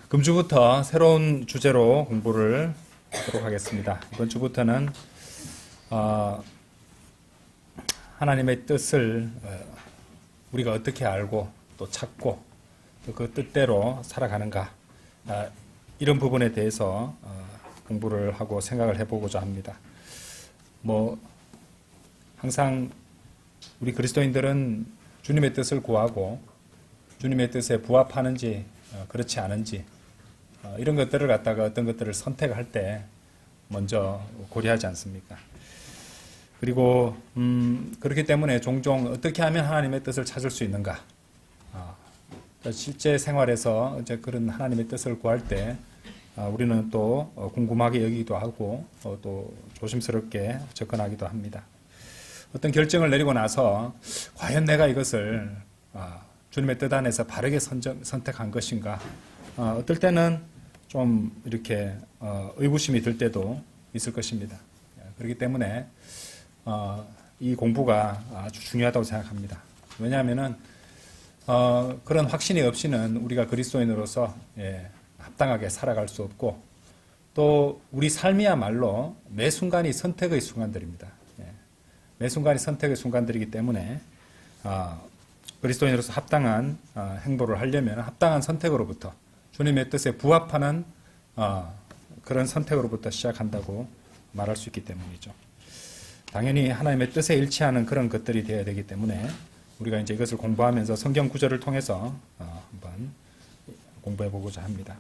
금주부터 새로운 주제로 공부를 하도록 하겠습니다. 이번 주부터는 하나님의 뜻을 우리가 어떻게 알고 또 찾고 또 그 뜻대로 살아가는가, 이런 부분에 대해서 공부를 하고 생각을 해보고자 합니다. 항상 우리 그리스도인들은 주님의 뜻을 구하고 주님의 뜻에 부합하는지 그렇지 않은지 이런 것들을 갖다가 어떤 것들을 선택할 때 먼저 고려하지 않습니까? 그리고 그렇기 때문에 종종 어떻게 하면 하나님의 뜻을 찾을 수 있는가, 실제 생활에서 이제 그런 하나님의 뜻을 구할 때 우리는 또 궁금하게 여기기도 하고 또 조심스럽게 접근하기도 합니다. 어떤 결정을 내리고 나서 과연 내가 이것을 주님의 뜻 안에서 바르게 선택한 것인가, 어떨 때는 좀 이렇게 의구심이 들 때도 있을 것입니다. 그렇기 때문에 이 공부가 아주 중요하다고 생각합니다. 왜냐하면은 그런 확신이 없이는 우리가 그리스도인으로서 합당하게 살아갈 수 없고, 또 우리 삶이야말로 매 순간이 선택의 순간들입니다. 매 순간이 선택의 순간들이기 때문에 그리스도인으로서 합당한 행보를 하려면 합당한 선택으로부터, 주님의 뜻에 부합하는 그런 선택으로부터 시작한다고 말할 수 있기 때문이죠. 당연히 하나님의 뜻에 일치하는 그런 것들이 되어야 되기 때문에 우리가 이제 이것을 공부하면서 성경 구절을 통해서 한번 공부해 보고자 합니다.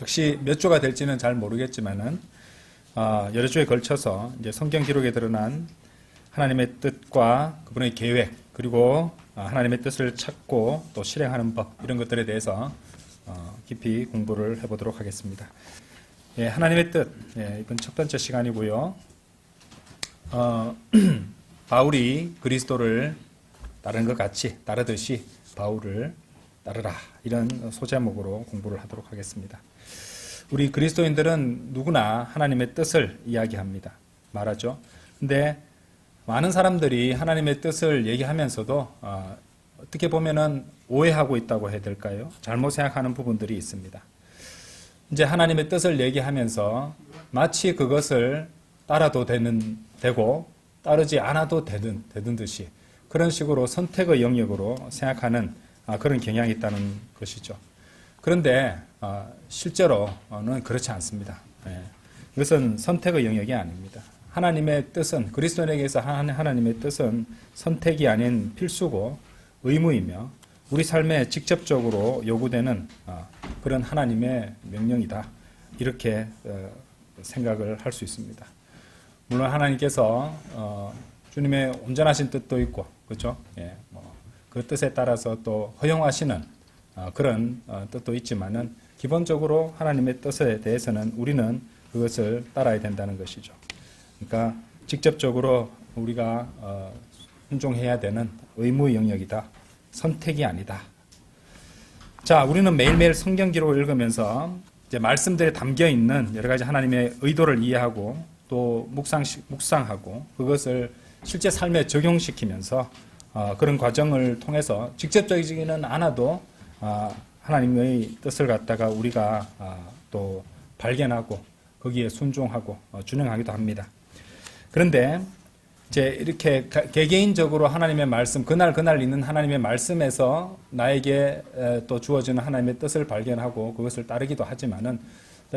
역시 몇 주가 될지는 잘 모르겠지만은 여러 주에 걸쳐서 이제 성경 기록에 드러난 하나님의 뜻과 그분의 계획, 그리고 하나님의 뜻을 찾고 또 실행하는 법, 이런 것들에 대해서 깊이 공부를 해보도록 하겠습니다. 하나님의 뜻, 이번 첫 번째 시간이고요. 바울이 그리스도를 따르는 것 같이 따르듯이 바울을 따르라, 이런 소제목으로 공부를 하도록 하겠습니다. 우리 그리스도인들은 누구나 하나님의 뜻을 이야기합니다. 말하죠. 근데 많은 사람들이 하나님의 뜻을 얘기하면서도 어떻게 보면은 오해하고 있다고 해야 될까요? 잘못 생각하는 부분들이 있습니다. 이제 하나님의 뜻을 얘기하면서 마치 그것을 따라도 되고 따르지 않아도 되는 듯이 그런 식으로 선택의 영역으로 생각하는 그런 경향이 있다는 것이죠. 그런데 실제로는 그렇지 않습니다. 이것은 선택의 영역이 아닙니다. 하나님의 뜻은, 그리스도인에게서 하나님의 뜻은 선택이 아닌 필수고 의무이며 우리 삶에 직접적으로 요구되는 그런 하나님의 명령이다, 이렇게 생각을 할 수 있습니다. 물론 하나님께서 주님의 온전하신 뜻도 있고, 그렇죠? 그 뜻에 따라서 또 허용하시는 그런 뜻도 있지만은 기본적으로 하나님의 뜻에 대해서는 우리는 그것을 따라야 된다는 것이죠. 그러니까 직접적으로 우리가 순종해야 되는 의무 영역이다, 선택이 아니다. 자, 우리는 매일매일 성경 기록을 읽으면서 이제 말씀들에 담겨 있는 여러 가지 하나님의 의도를 이해하고 또 묵상하고 그것을 실제 삶에 적용시키면서 그런 과정을 통해서 직접적이지는 않아도 하나님의 뜻을 갖다가 우리가 또 발견하고 거기에 순종하고 준행하기도 합니다. 그런데 이제 이렇게 개개인적으로 하나님의 말씀, 그날 있는 하나님의 말씀에서 나에게 또 주어지는 하나님의 뜻을 발견하고 그것을 따르기도 하지만은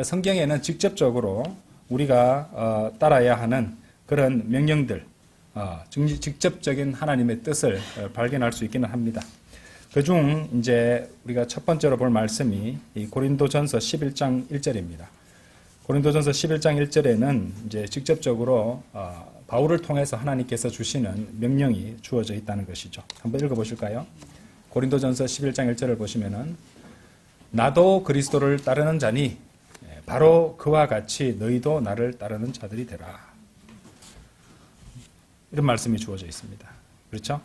성경에는 직접적으로 우리가 따라야 하는 그런 명령들, 직접적인 하나님의 뜻을 발견할 수 있기는 합니다. 그중 이제 우리가 첫 번째로 볼 말씀이 이 고린도전서 11장 1절입니다. 고린도전서 11장 1절에는 이제 직접적으로 바울을 통해서 하나님께서 주시는 명령이 주어져 있다는 것이죠. 한번 읽어보실까요? 고린도전서 11장 1절을 보시면은 나도 그리스도를 따르는 자니 바로 그와 같이 너희도 나를 따르는 자들이 되라. 이런 말씀이 주어져 있습니다. 그렇죠?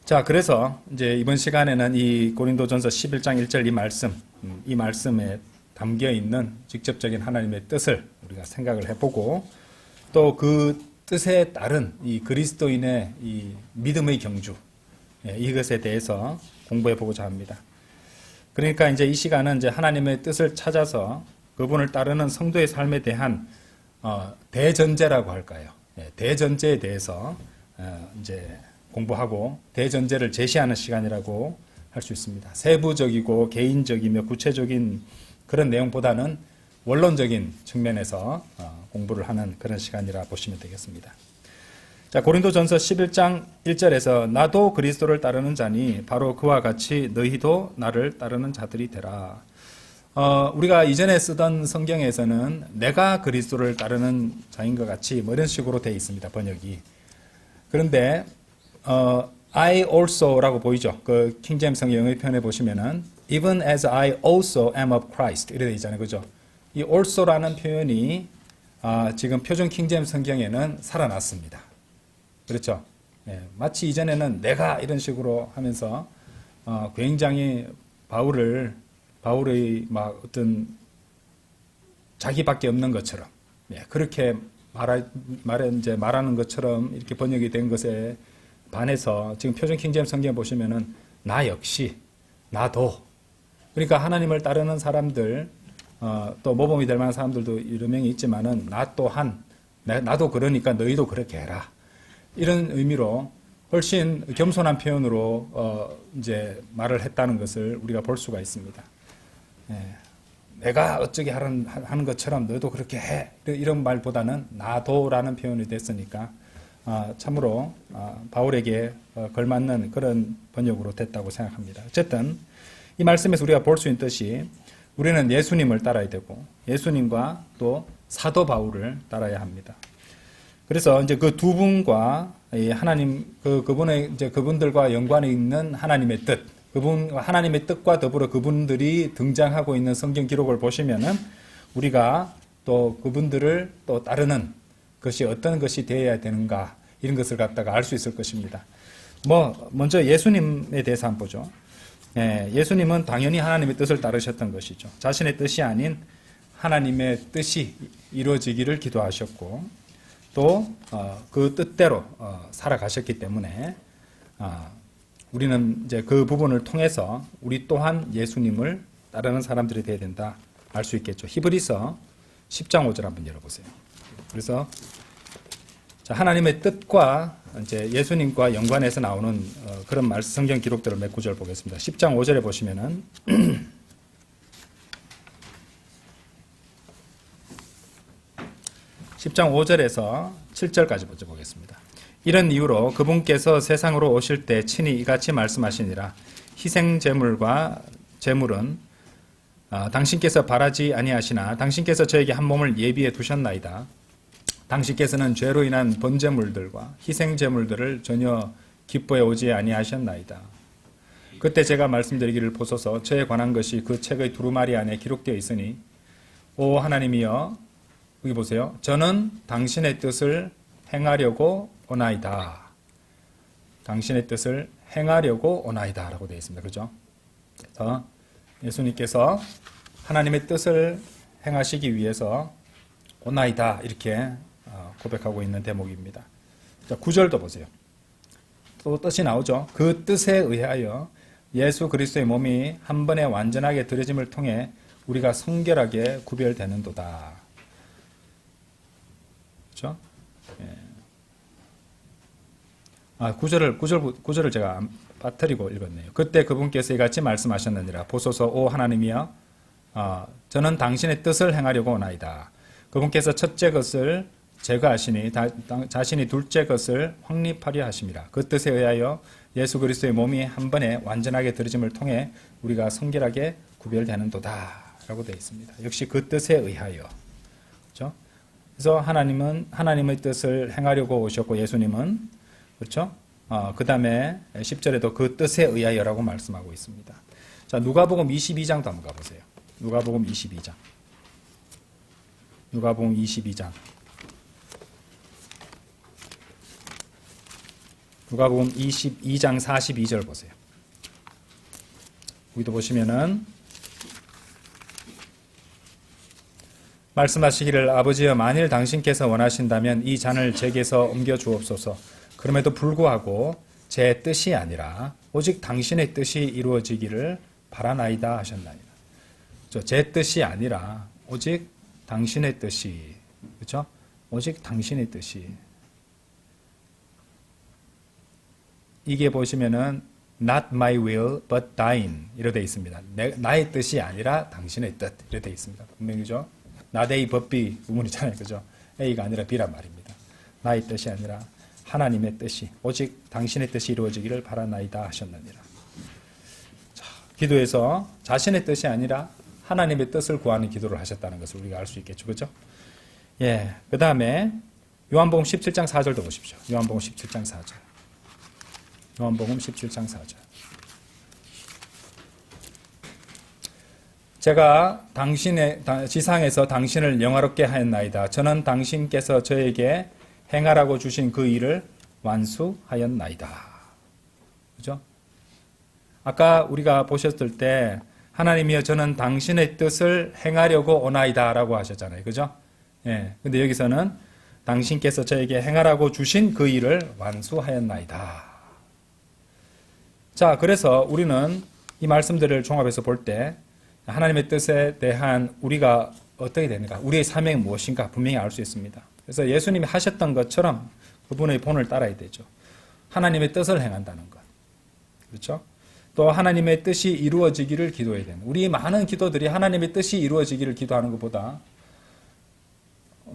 자, 그래서 이제 이번 시간에는 이 고린도전서 11장 1절 이 말씀에 담겨 있는 직접적인 하나님의 뜻을 우리가 생각을 해보고 또 그 뜻에 따른 이 그리스도인의 이 믿음의 경주, 이것에 대해서 공부해 보고자 합니다. 그러니까 이제 이 시간은 이제 하나님의 뜻을 찾아서 그분을 따르는 성도의 삶에 대한 대전제라고 할까요? 예, 대전제에 대해서 이제 공부하고 대전제를 제시하는 시간이라고 할 수 있습니다. 세부적이고 개인적이며 구체적인 그런 내용보다는 원론적인 측면에서 공부를 하는 그런 시간이라 보시면 되겠습니다. 자, 고린도전서 11장 1절에서 나도 그리스도를 따르는 자니 바로 그와 같이 너희도 나를 따르는 자들이 되라. 우리가 이전에 쓰던 성경에서는 내가 그리스도를 따르는 자인 것 같이 뭐 이런 식으로 되어 있습니다. 번역이. 그런데 I also라고 보이죠. 그 킹제임스 성경 영어 표현에 보시면은 even as I also am of Christ 이렇게 되어 있잖아요. 그죠? 이 also라는 표현이 지금 표준 킹제임스 성경에는 살아났습니다. 그렇죠? 예, 마치 이전에는 내가 이런 식으로 하면서 굉장히 바울의 막 어떤 자기밖에 없는 것처럼 그렇게 말하는 것처럼 이렇게 번역이 된 것에 반해서 지금 표준 킹제임스 성경 보시면은 나 역시 나도 그러니까 하나님을 따르는 사람들 또 모범이 될 만한 사람들도 여러 명이 있지만은 나 또한 나도 그러니까 너희도 그렇게 해라 이런 의미로 훨씬 겸손한 표현으로 이제 말을 했다는 것을 우리가 볼 수가 있습니다. 예, 내가 어쩌게 하는 것처럼 너도 그렇게 해 이런 말보다는 나도라는 표현이 됐으니까 참으로 바울에게 걸맞는 그런 번역으로 됐다고 생각합니다. 어쨌든 이 말씀에서 우리가 볼 수 있는 뜻이 우리는 예수님을 따라야 되고 예수님과 또 사도 바울을 따라야 합니다. 그래서 이제 그 두 분과 하나님 그분의 이제 그분들과 연관이 있는 하나님의 뜻, 하나님의 뜻과 더불어 그분들이 등장하고 있는 성경 기록을 보시면은 우리가 또 그분들을 또 따르는 것이 어떤 것이 되어야 되는가 이런 것을 갖다가 알 수 있을 것입니다. 먼저 예수님에 대해서 한번 보죠. 예수님은 당연히 하나님의 뜻을 따르셨던 것이죠. 자신의 뜻이 아닌 하나님의 뜻이 이루어지기를 기도하셨고 또 그 뜻대로 살아가셨기 때문에 우리는 이제 그 부분을 통해서 우리 또한 예수님을 따르는 사람들이 되어야 된다 알 수 있겠죠. 히브리서 10장 5절 한번 열어보세요. 그래서 하나님의 뜻과 이제 예수님과 연관해서 나오는 그런 성경 기록들을 몇 구절 보겠습니다. 10장 5절에 보시면은 10장 5절에서 7절까지 먼저 보겠습니다. 이런 이유로 그분께서 세상으로 오실 때 친히 이같이 말씀하시니라. 희생제물과 제물은 당신께서 바라지 아니하시나 당신께서 저에게 한 몸을 예비해 두셨나이다. 당신께서는 죄로 인한 번제물들과 희생제물들을 전혀 기뻐해 오지 아니하셨나이다. 그때 제가 말씀드리기를 보소서 저에 관한 것이 그 책의 두루마리 안에 기록되어 있으니 오 하나님이여 여기 보세요. 저는 당신의 뜻을 행하려고 오나이다. 당신의 뜻을 행하려고 오나이다 라고 되어 있습니다. 그렇죠? 그래서 예수님께서 하나님의 뜻을 행하시기 위해서 오나이다 이렇게 고백하고 있는 대목입니다. 자, 9절도 보세요. 또 뜻이 나오죠. 그 뜻에 의하여 예수 그리스도의 몸이 한 번에 완전하게 드려짐을 통해 우리가 성결하게 구별되는도다. 그렇죠? 예. 9절을 제가 빠뜨리고 읽었네요. 그때 그분께서 이같이 말씀하셨느니라. 보소서 오 하나님이여 저는 당신의 뜻을 행하려고 오나이다. 그분께서 첫째 것을 제거하시니 자신이 둘째 것을 확립하려 하심이라. 그 뜻에 의하여 예수 그리스도의 몸이 한 번에 완전하게 드러짐을 통해 우리가 성결하게 구별되는도다 라고 되어 있습니다. 역시 그 뜻에 의하여. 그렇죠? 그래서 하나님은 하나님의 뜻을 행하려고 오셨고 예수님은 그렇죠? 그 다음에 10절에도 그 뜻에 의하여라고 말씀하고 있습니다. 자, 누가복음 22장도 한번 가보세요. 누가복음 22장. 누가복음 22장. 누가복음 22장 42절 보세요. 여기도 보시면은 말씀하시기를 아버지여 만일 당신께서 원하신다면 이 잔을 제게서 옮겨 주옵소서. 그럼에도 불구하고 제 뜻이 아니라 오직 당신의 뜻이 이루어지기를 바라나이다 하셨나이다. 제 뜻이 아니라 오직 당신의 뜻이, 그렇죠? 오직 당신의 뜻이. 이게 보시면은 not my will but thine 이렇게 되어 있습니다. 나의 뜻이 아니라 당신의 뜻 이렇게 되어 있습니다. 분명히죠. not A but B 구문이잖아요, 그죠? A가 아니라 B란 말입니다. 나의 뜻이 아니라 하나님의 뜻이, 오직 당신의 뜻이 이루어지기를 바라나이다 하셨느니라. 자, 기도에서 자신의 뜻이 아니라 하나님의 뜻을 구하는 기도를 하셨다는 것을 우리가 알 수 있겠죠, 그죠? 예, 그 다음에 요한복음 17장 4절도 보십시오. 요한복음 17장 4절. 요한복음 17장 4절. 제가 지상에서 당신을 영화롭게 하였나이다. 저는 당신께서 저에게 행하라고 주신 그 일을 완수하였나이다. 그죠? 아까 우리가 보셨을 때 하나님이여 저는 당신의 뜻을 행하려고 오나이다 라고 하셨잖아요. 그죠? 예. 근데 여기서는 당신께서 저에게 행하라고 주신 그 일을 완수하였나이다. 자, 그래서 우리는 이 말씀들을 종합해서 볼 때 하나님의 뜻에 대한 우리가 어떻게 되는가, 우리의 사명이 무엇인가 분명히 알 수 있습니다. 그래서 예수님이 하셨던 것처럼 그분의 본을 따라야 되죠. 하나님의 뜻을 행한다는 것. 그렇죠? 또 하나님의 뜻이 이루어지기를 기도해야 되는. 우리 많은 기도들이 하나님의 뜻이 이루어지기를 기도하는 것보다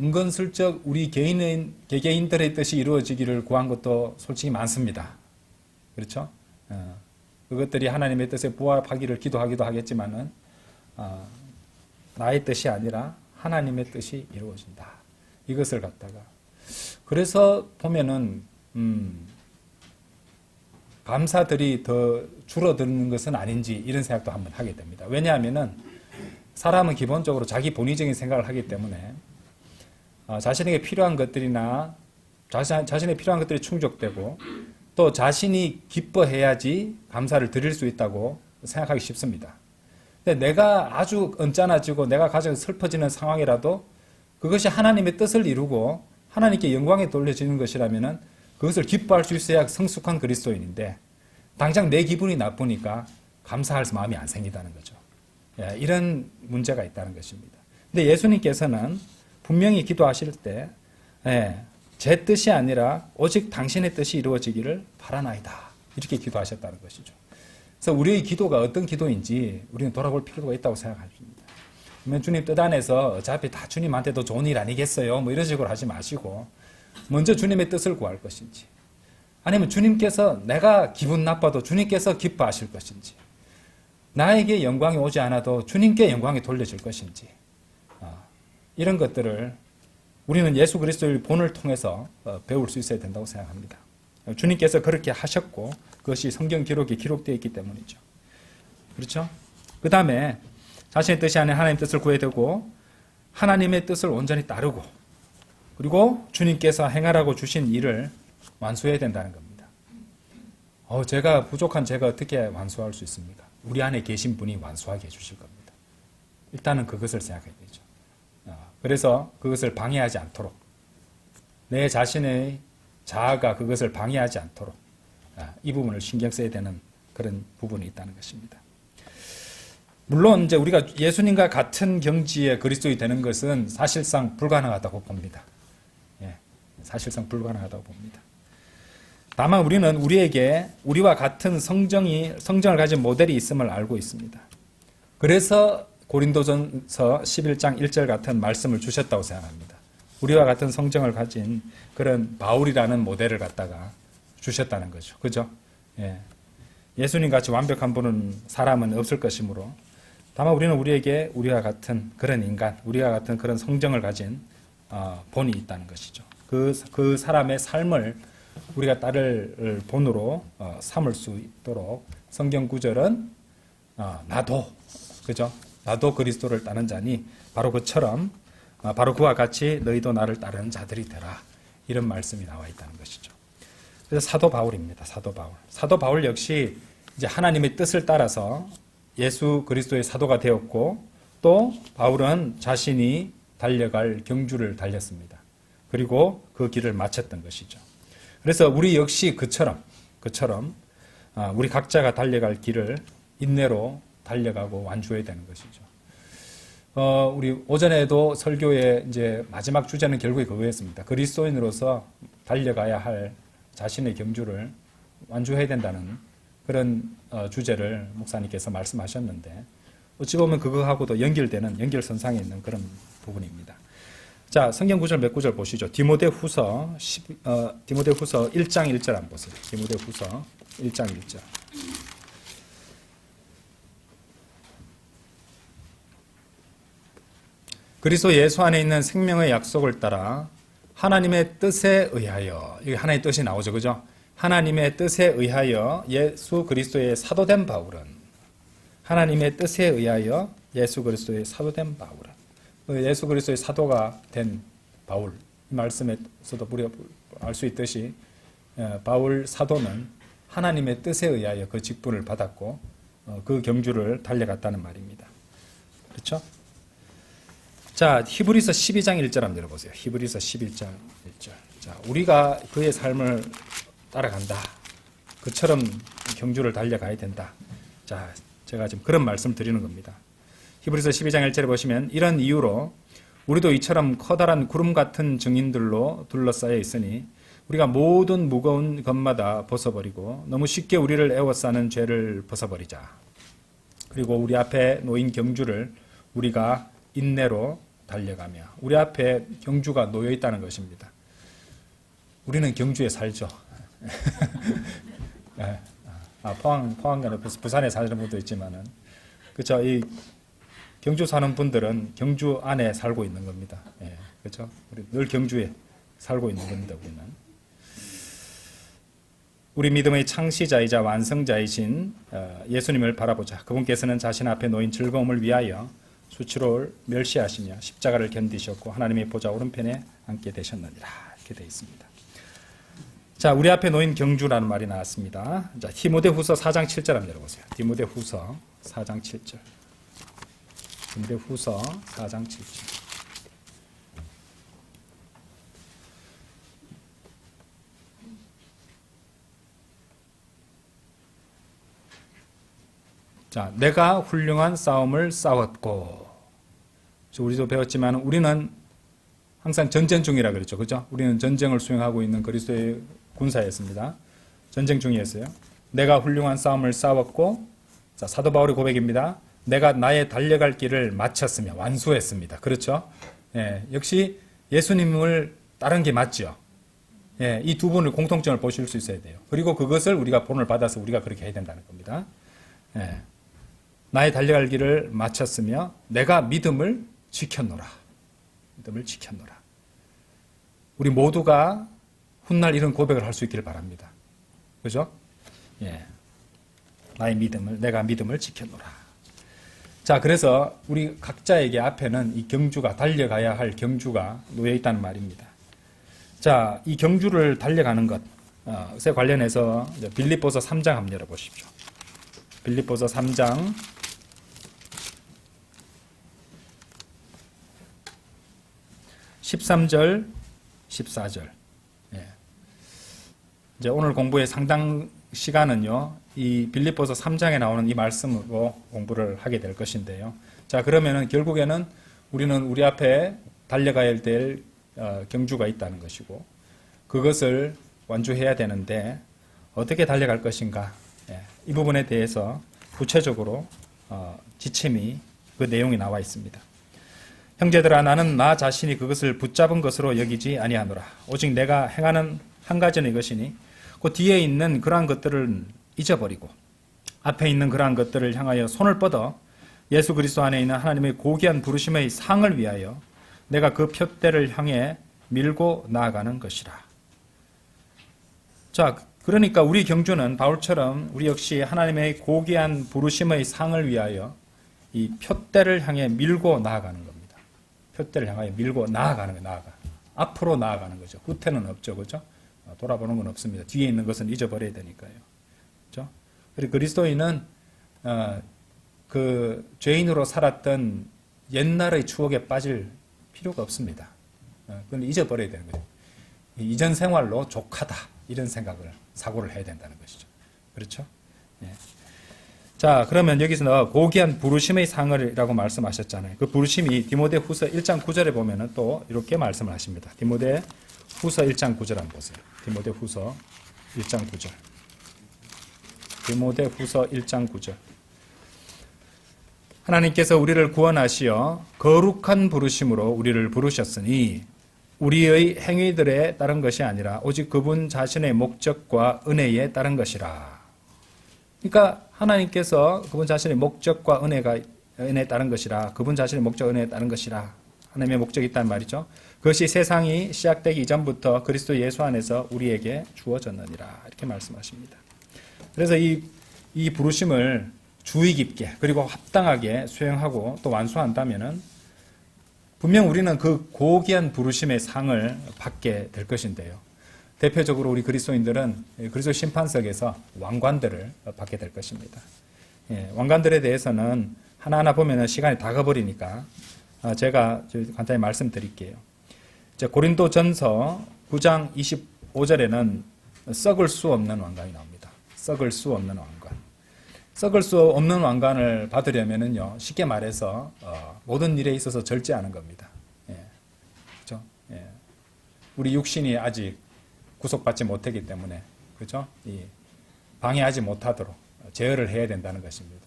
은근슬쩍 우리 개개인들의 뜻이 이루어지기를 구한 것도 솔직히 많습니다. 그렇죠? 그것들이 하나님의 뜻에 부합하기를 기도하기도 하겠지만은 나의 뜻이 아니라 하나님의 뜻이 이루어진다. 이것을 갖다가 그래서 보면은 감사들이 더 줄어드는 것은 아닌지 이런 생각도 한번 하게 됩니다. 왜냐하면은 사람은 기본적으로 자기 본의적인 생각을 하기 때문에 자신에게 필요한 것들이나 자신의 필요한 것들이 충족되고 또 자신이 기뻐해야지 감사를 드릴 수 있다고 생각하기 쉽습니다. 근데 내가 아주 언짢아지고 내가 가장 슬퍼지는 상황이라도 그것이 하나님의 뜻을 이루고 하나님께 영광에 돌려지는 것이라면은 그것을 기뻐할 수 있어야 성숙한 그리스도인인데 당장 내 기분이 나쁘니까 감사할 마음이 안 생기다는 거죠. 이런 문제가 있다는 것입니다. 근데 예수님께서는 분명히 기도하실 때 제 뜻이 아니라 오직 당신의 뜻이 이루어지기를 바라나이다. 이렇게 기도하셨다는 것이죠. 그래서 우리의 기도가 어떤 기도인지 우리는 돌아볼 필요가 있다고 생각합니다. 그러면 주님 뜻 안에서 어차피 다 주님한테도 좋은 일 아니겠어요? 뭐 이런 식으로 하지 마시고 먼저 주님의 뜻을 구할 것인지 아니면 주님께서 내가 기분 나빠도 주님께서 기뻐하실 것인지 나에게 영광이 오지 않아도 주님께 영광이 돌려질 것인지 이런 것들을 우리는 예수 그리스도의 본을 통해서 배울 수 있어야 된다고 생각합니다. 주님께서 그렇게 하셨고 그것이 성경 기록에 기록되어 있기 때문이죠. 그렇죠? 그 다음에 자신의 뜻이 아닌 하나님의 뜻을 구해야 되고 하나님의 뜻을 온전히 따르고 그리고 주님께서 행하라고 주신 일을 완수해야 된다는 겁니다. 제가 부족한 제가 어떻게 완수할 수 있습니까? 우리 안에 계신 분이 완수하게 해주실 겁니다. 일단은 그것을 생각해야 되죠. 그래서 그것을 방해하지 않도록 내 자신의 자아가 그것을 방해하지 않도록 이 부분을 신경 써야 되는 그런 부분이 있다는 것입니다. 물론 이제 우리가 예수님과 같은 경지의 그리스도인이 되는 것은 사실상 불가능하다고 봅니다. 사실상 불가능하다고 봅니다. 다만 우리는 우리에게 우리와 같은 성정을 가진 모델이 있음을 알고 있습니다. 그래서 고린도전서 11장 1절 같은 말씀을 주셨다고 생각합니다. 우리와 같은 성정을 가진 그런 바울이라는 모델을 갖다가 주셨다는 거죠. 그죠? 예수님 같이 완벽한 분은 사람은 없을 것이므로 다만 우리는 우리에게 우리와 같은 그런 인간, 우리와 같은 그런 성정을 가진 본이 있다는 것이죠. 그 사람의 삶을 우리가 따를 본으로 삼을 수 있도록 성경 구절은 나도, 그죠? 나도 그리스도를 따른 자니 바로 그처럼 바로 그와 같이 너희도 나를 따르는 자들이 되라. 이런 말씀이 나와 있다는 것이죠. 그래서 사도 바울입니다. 사도 바울. 사도 바울 역시 이제 하나님의 뜻을 따라서 예수 그리스도의 사도가 되었고 또 바울은 자신이 달려갈 경주를 달렸습니다. 그리고 그 길을 마쳤던 것이죠. 그래서 우리 역시 그처럼 우리 각자가 달려갈 길을 인내로 달려가고 완주해야 되는 것이죠. 우리 오전에도 설교의 이제 마지막 주제는 결국에 그거였습니다. 그리스도인으로서 달려가야 할 자신의 경주를 완주해야 된다는 그런 주제를 목사님께서 말씀하셨는데, 어찌 보면 그거하고도 연결되는 연결선상에 있는 그런 부분입니다. 자, 성경 구절 몇 구절 보시죠. 디모데후서 1장 1절 한번 보세요. 디모데후서 1장 1절. 그리스도 예수 안에 있는 생명의 약속을 따라 하나님의 뜻에 의하여, 여기 하나님의 뜻이 나오죠, 그죠? 하나님의 뜻에 의하여 예수 그리스도의 사도된 바울은, 하나님의 뜻에 의하여 예수 그리스도의 사도된 바울은, 예수 그리스도의 사도가 된 바울, 이 말씀에서도 우리가 알 수 있듯이 바울 사도는 하나님의 뜻에 의하여 그 직분을 받았고 그 경주를 달려갔다는 말입니다. 그렇죠? 자, 히브리서 12장 1절 한번 열어보세요. 히브리서 11장 1절. 자, 우리가 그의 삶을 따라간다. 그처럼 경주를 달려가야 된다. 자, 제가 지금 그런 말씀 드리는 겁니다. 히브리서 12장 1절에 보시면, 이런 이유로 우리도 이처럼 커다란 구름 같은 증인들로 둘러싸여 있으니 우리가 모든 무거운 것마다 벗어버리고 너무 쉽게 우리를 애워싸는 죄를 벗어버리자. 그리고 우리 앞에 놓인 경주를 우리가 인내로 달려가며, 우리 앞에 경주가 놓여 있다는 것입니다. 우리는 경주에 살죠. 포항 부산에 사는 분도 있지만은, 그렇죠. 이 경주 사는 분들은 경주 안에 살고 있는 겁니다. 예, 그렇죠. 우리 늘 경주에 살고 있는 겁니다. 우리는. 우리 믿음의 창시자이자 완성자이신 예수님을 바라보자. 그분께서는 자신 앞에 놓인 즐거움을 위하여 수치를 멸시하시며 십자가를 견디셨고 하나님의 보좌 오른편에 앉게 되셨느니라. 이렇게 되어 있습니다. 자, 우리 앞에 놓인 경주라는 말이 나왔습니다. 자, 디모데후서 4장 7절 한번 열어보세요. 디모데후서 4장 7절. 디모데후서 4장 7절. 자, 내가 훌륭한 싸움을 싸웠고, 우리도 배웠지만 우리는 항상 전쟁 중이라 그랬죠. 그죠? 우리는 전쟁을 수행하고 있는 그리스도의 군사였습니다. 전쟁 중이었어요. 내가 훌륭한 싸움을 싸웠고, 자, 사도 바울의 고백입니다. 내가 나의 달려갈 길을 마쳤으며 완수했습니다. 그렇죠? 예, 역시 예수님을 따른 게 맞죠. 예, 이 두 분의 공통점을 보실 수 있어야 돼요. 그리고 그것을 우리가 본을 받아서 우리가 그렇게 해야 된다는 겁니다. 예. 나의 달려갈 길을 마쳤으며 내가 믿음을 지켰노라. 믿음을 지켰노라. 우리 모두가 훗날 이런 고백을 할 수 있기를 바랍니다. 그죠? 예. 내가 믿음을 지켰노라. 자, 그래서 우리 각자에게 앞에는 이 경주가, 달려가야 할 경주가 놓여 있다는 말입니다. 자, 이 경주를 달려가는 것에 관련해서 빌립보서 3장 한번 열어보십시오. 빌립보서 3장 13절, 14절. 예. 이제 오늘 공부의 상당 시간은요, 이 빌립보서 3장에 나오는 이 말씀으로 공부를 하게 될 것인데요. 자, 그러면은 결국에는 우리는 우리 앞에 달려가야 될 경주가 있다는 것이고, 그것을 완주해야 되는데 어떻게 달려갈 것인가? 예. 이 부분에 대해서 구체적으로 지침이, 그 내용이 나와 있습니다. 형제들아, 나는 나 자신이 그것을 붙잡은 것으로 여기지 아니하노라. 오직 내가 행하는 한 가지는 이것이니, 그 뒤에 있는 그러한 것들을 잊어버리고 앞에 있는 그러한 것들을 향하여 손을 뻗어 예수 그리스도 안에 있는 하나님의 고귀한 부르심의 상을 위하여 내가 그 표대를 향해 밀고 나아가는 것이라. 자, 그러니까 우리 경주는 바울처럼 우리 역시 하나님의 고귀한 부르심의 상을 위하여 이 표대를 향해 밀고 나아가는 겁니다. 표대를 향하여 밀고 나아가는 거예요. 앞으로 나아가는 거죠. 후퇴는 없죠. 그죠? 돌아보는 건 없습니다. 뒤에 있는 것은 잊어버려야 되니까요. 그죠? 그리고 그리스도인은 그 죄인으로 살았던 옛날의 추억에 빠질 필요가 없습니다. 그건 잊어버려야 되는 거예요. 이전 생활로 족하다, 이런 사고를 해야 된다는 것이죠. 그렇죠? 예. 자, 그러면 여기서 고귀한 부르심의 상을이라고 말씀하셨잖아요. 그 부르심이 디모데후서 1장 9절에 보면은 또 이렇게 말씀을 하십니다. 디모데후서 1장 9절 한번 보세요. 디모데후서 1장 9절. 디모데후서 1장 9절. 하나님께서 우리를 구원하시어 거룩한 부르심으로 우리를 부르셨으니 우리의 행위들에 따른 것이 아니라 오직 그분 자신의 목적과 은혜에 따른 것이라. 그러니까 하나님께서 그분 자신의 목적과 은혜에 따른 것이라. 그분 자신의 목적 은혜에 따른 것이라. 하나님의 목적이 있단 말이죠. 그것이 세상이 시작되기 이전부터 그리스도 예수 안에서 우리에게 주어졌느니라. 이렇게 말씀하십니다. 그래서 이 부르심을 주의 깊게 그리고 합당하게 수행하고 또 완수한다면은 분명 우리는 그 고귀한 부르심의 상을 받게 될 것인데요. 대표적으로 우리 그리스도인들은 그리스도 심판석에서 왕관들을 받게 될 것입니다. 왕관들에 대해서는 하나하나 보면은 시간이 다 가버리니까 제가 간단히 말씀드릴게요. 고린도전서 9장 25절에는 썩을 수 없는 왕관이 나옵니다. 썩을 수 없는 왕관. 썩을 수 없는 왕관을 받으려면은요, 쉽게 말해서 모든 일에 있어서 절제하는 겁니다. 그렇죠? 우리 육신이 아직 구속받지 못했기 때문에, 그렇죠? 방해하지 못하도록 제어를 해야 된다는 것입니다.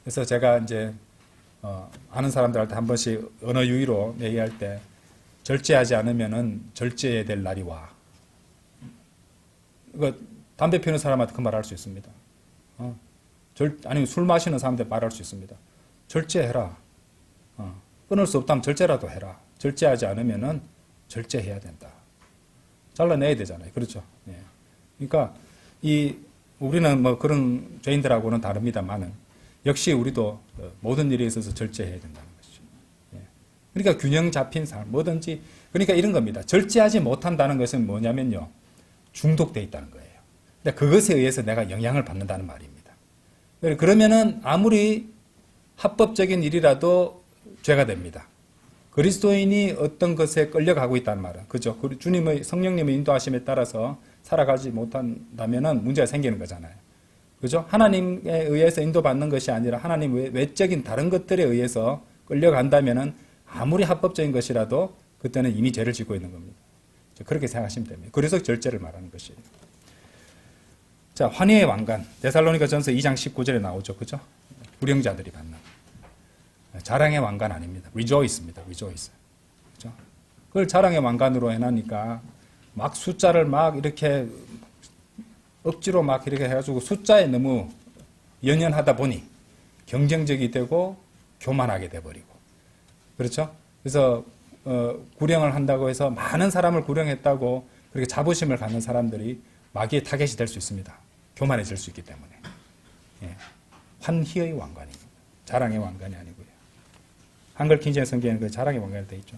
그래서 제가 이제 아는 사람들한테 한 번씩 언어 유희로 얘기할 때 절제하지 않으면은 절제해야 될 날이 와. 이거 담배 피우는 사람한테 그 말 할 수 있습니다. 아니면 술 마시는 사람한테 말할 수 있습니다. 절제해라. 끊을 수 없다면 절제라도 해라. 절제하지 않으면은 절제해야 된다. 잘라내야 되잖아요. 그렇죠? 그러니까 우리는 뭐 그런 죄인들하고는 다릅니다만은 역시 우리도 모든 일에 있어서 절제해야 된다는 것이죠. 그러니까 균형 잡힌 삶, 뭐든지 그러니까 이런 겁니다. 절제하지 못한다는 것은 뭐냐면요, 중독돼 있다는 거예요. 근데 그것에 의해서 내가 영향을 받는다는 말입니다. 그러면은 아무리 합법적인 일이라도 죄가 됩니다. 그리스도인이 어떤 것에 끌려가고 있다는 말은, 그죠? 주님의 성령님의 인도하심에 따라서 살아가지 못한다면은 문제가 생기는 거잖아요. 그죠? 하나님에 의해서 인도받는 것이 아니라 하나님 외적인 다른 것들에 의해서 끌려간다면은 아무리 합법적인 것이라도 그때는 이미 죄를 짓고 있는 겁니다. 그렇게 생각하시면 됩니다. 그래서 절제를 말하는 것이에요. 자, 환희의 왕관. 데살로니가전서 2장 19절에 나오죠. 그죠? 불영자들이 받는. 자랑의 왕관 아닙니다. rejoice입니다. rejoice. 그죠? 그걸 자랑의 왕관으로 해놓으니까 막 숫자를 막 이렇게 억지로 막 이렇게 해가지고 숫자에 너무 연연하다 보니 경쟁적이 되고 교만하게 돼버리고. 그렇죠? 그래서 구령을 한다고 해서 많은 사람을 구령했다고 그렇게 자부심을 갖는 사람들이 마귀의 타겟이 될 수 있습니다. 교만해질 수 있기 때문에. 환희의 왕관입니다. 자랑의 왕관이 아니고요. 한글 킹제임 성경에는 그 자랑의 왕관이 되어 있죠.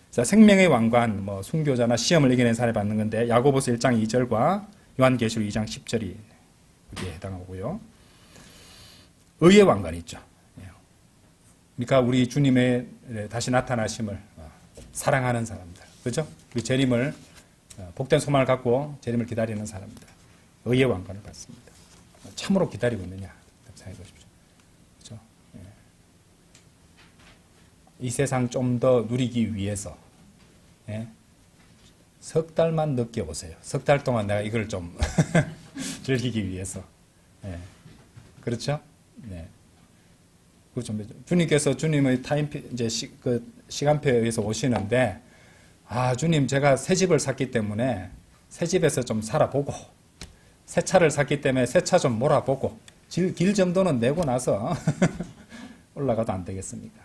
자, 생명의 왕관, 뭐 순교자나 시험을 이겨낸 사람이 받는 건데 야고보서 1장 2절과 요한계시록 2장 10절이 여기에 해당하고요. 의의 왕관이 있죠. 그러니까 우리 주님의 다시 나타나심을 사랑하는 사람들, 그렇죠? 우리 재림을 복된 소망을 갖고 재림을 기다리는 사람들, 의의 왕관을 받습니다. 참으로 기다리고 있느냐 생각해 보십시오. 그렇죠? 이 세상 좀 더 누리기 위해서 석 달만 늦게 오세요. 석 달 동안 내가 이걸 좀 즐기기 위해서. 그렇죠? 네. 주님께서 주님의 이제 시간표에 의해서 오시는데, 주님, 제가 새 집을 샀기 때문에 새 집에서 좀 살아보고, 새 차를 샀기 때문에 새 차 좀 몰아보고, 길 정도는 내고 나서 올라가도 안 되겠습니까?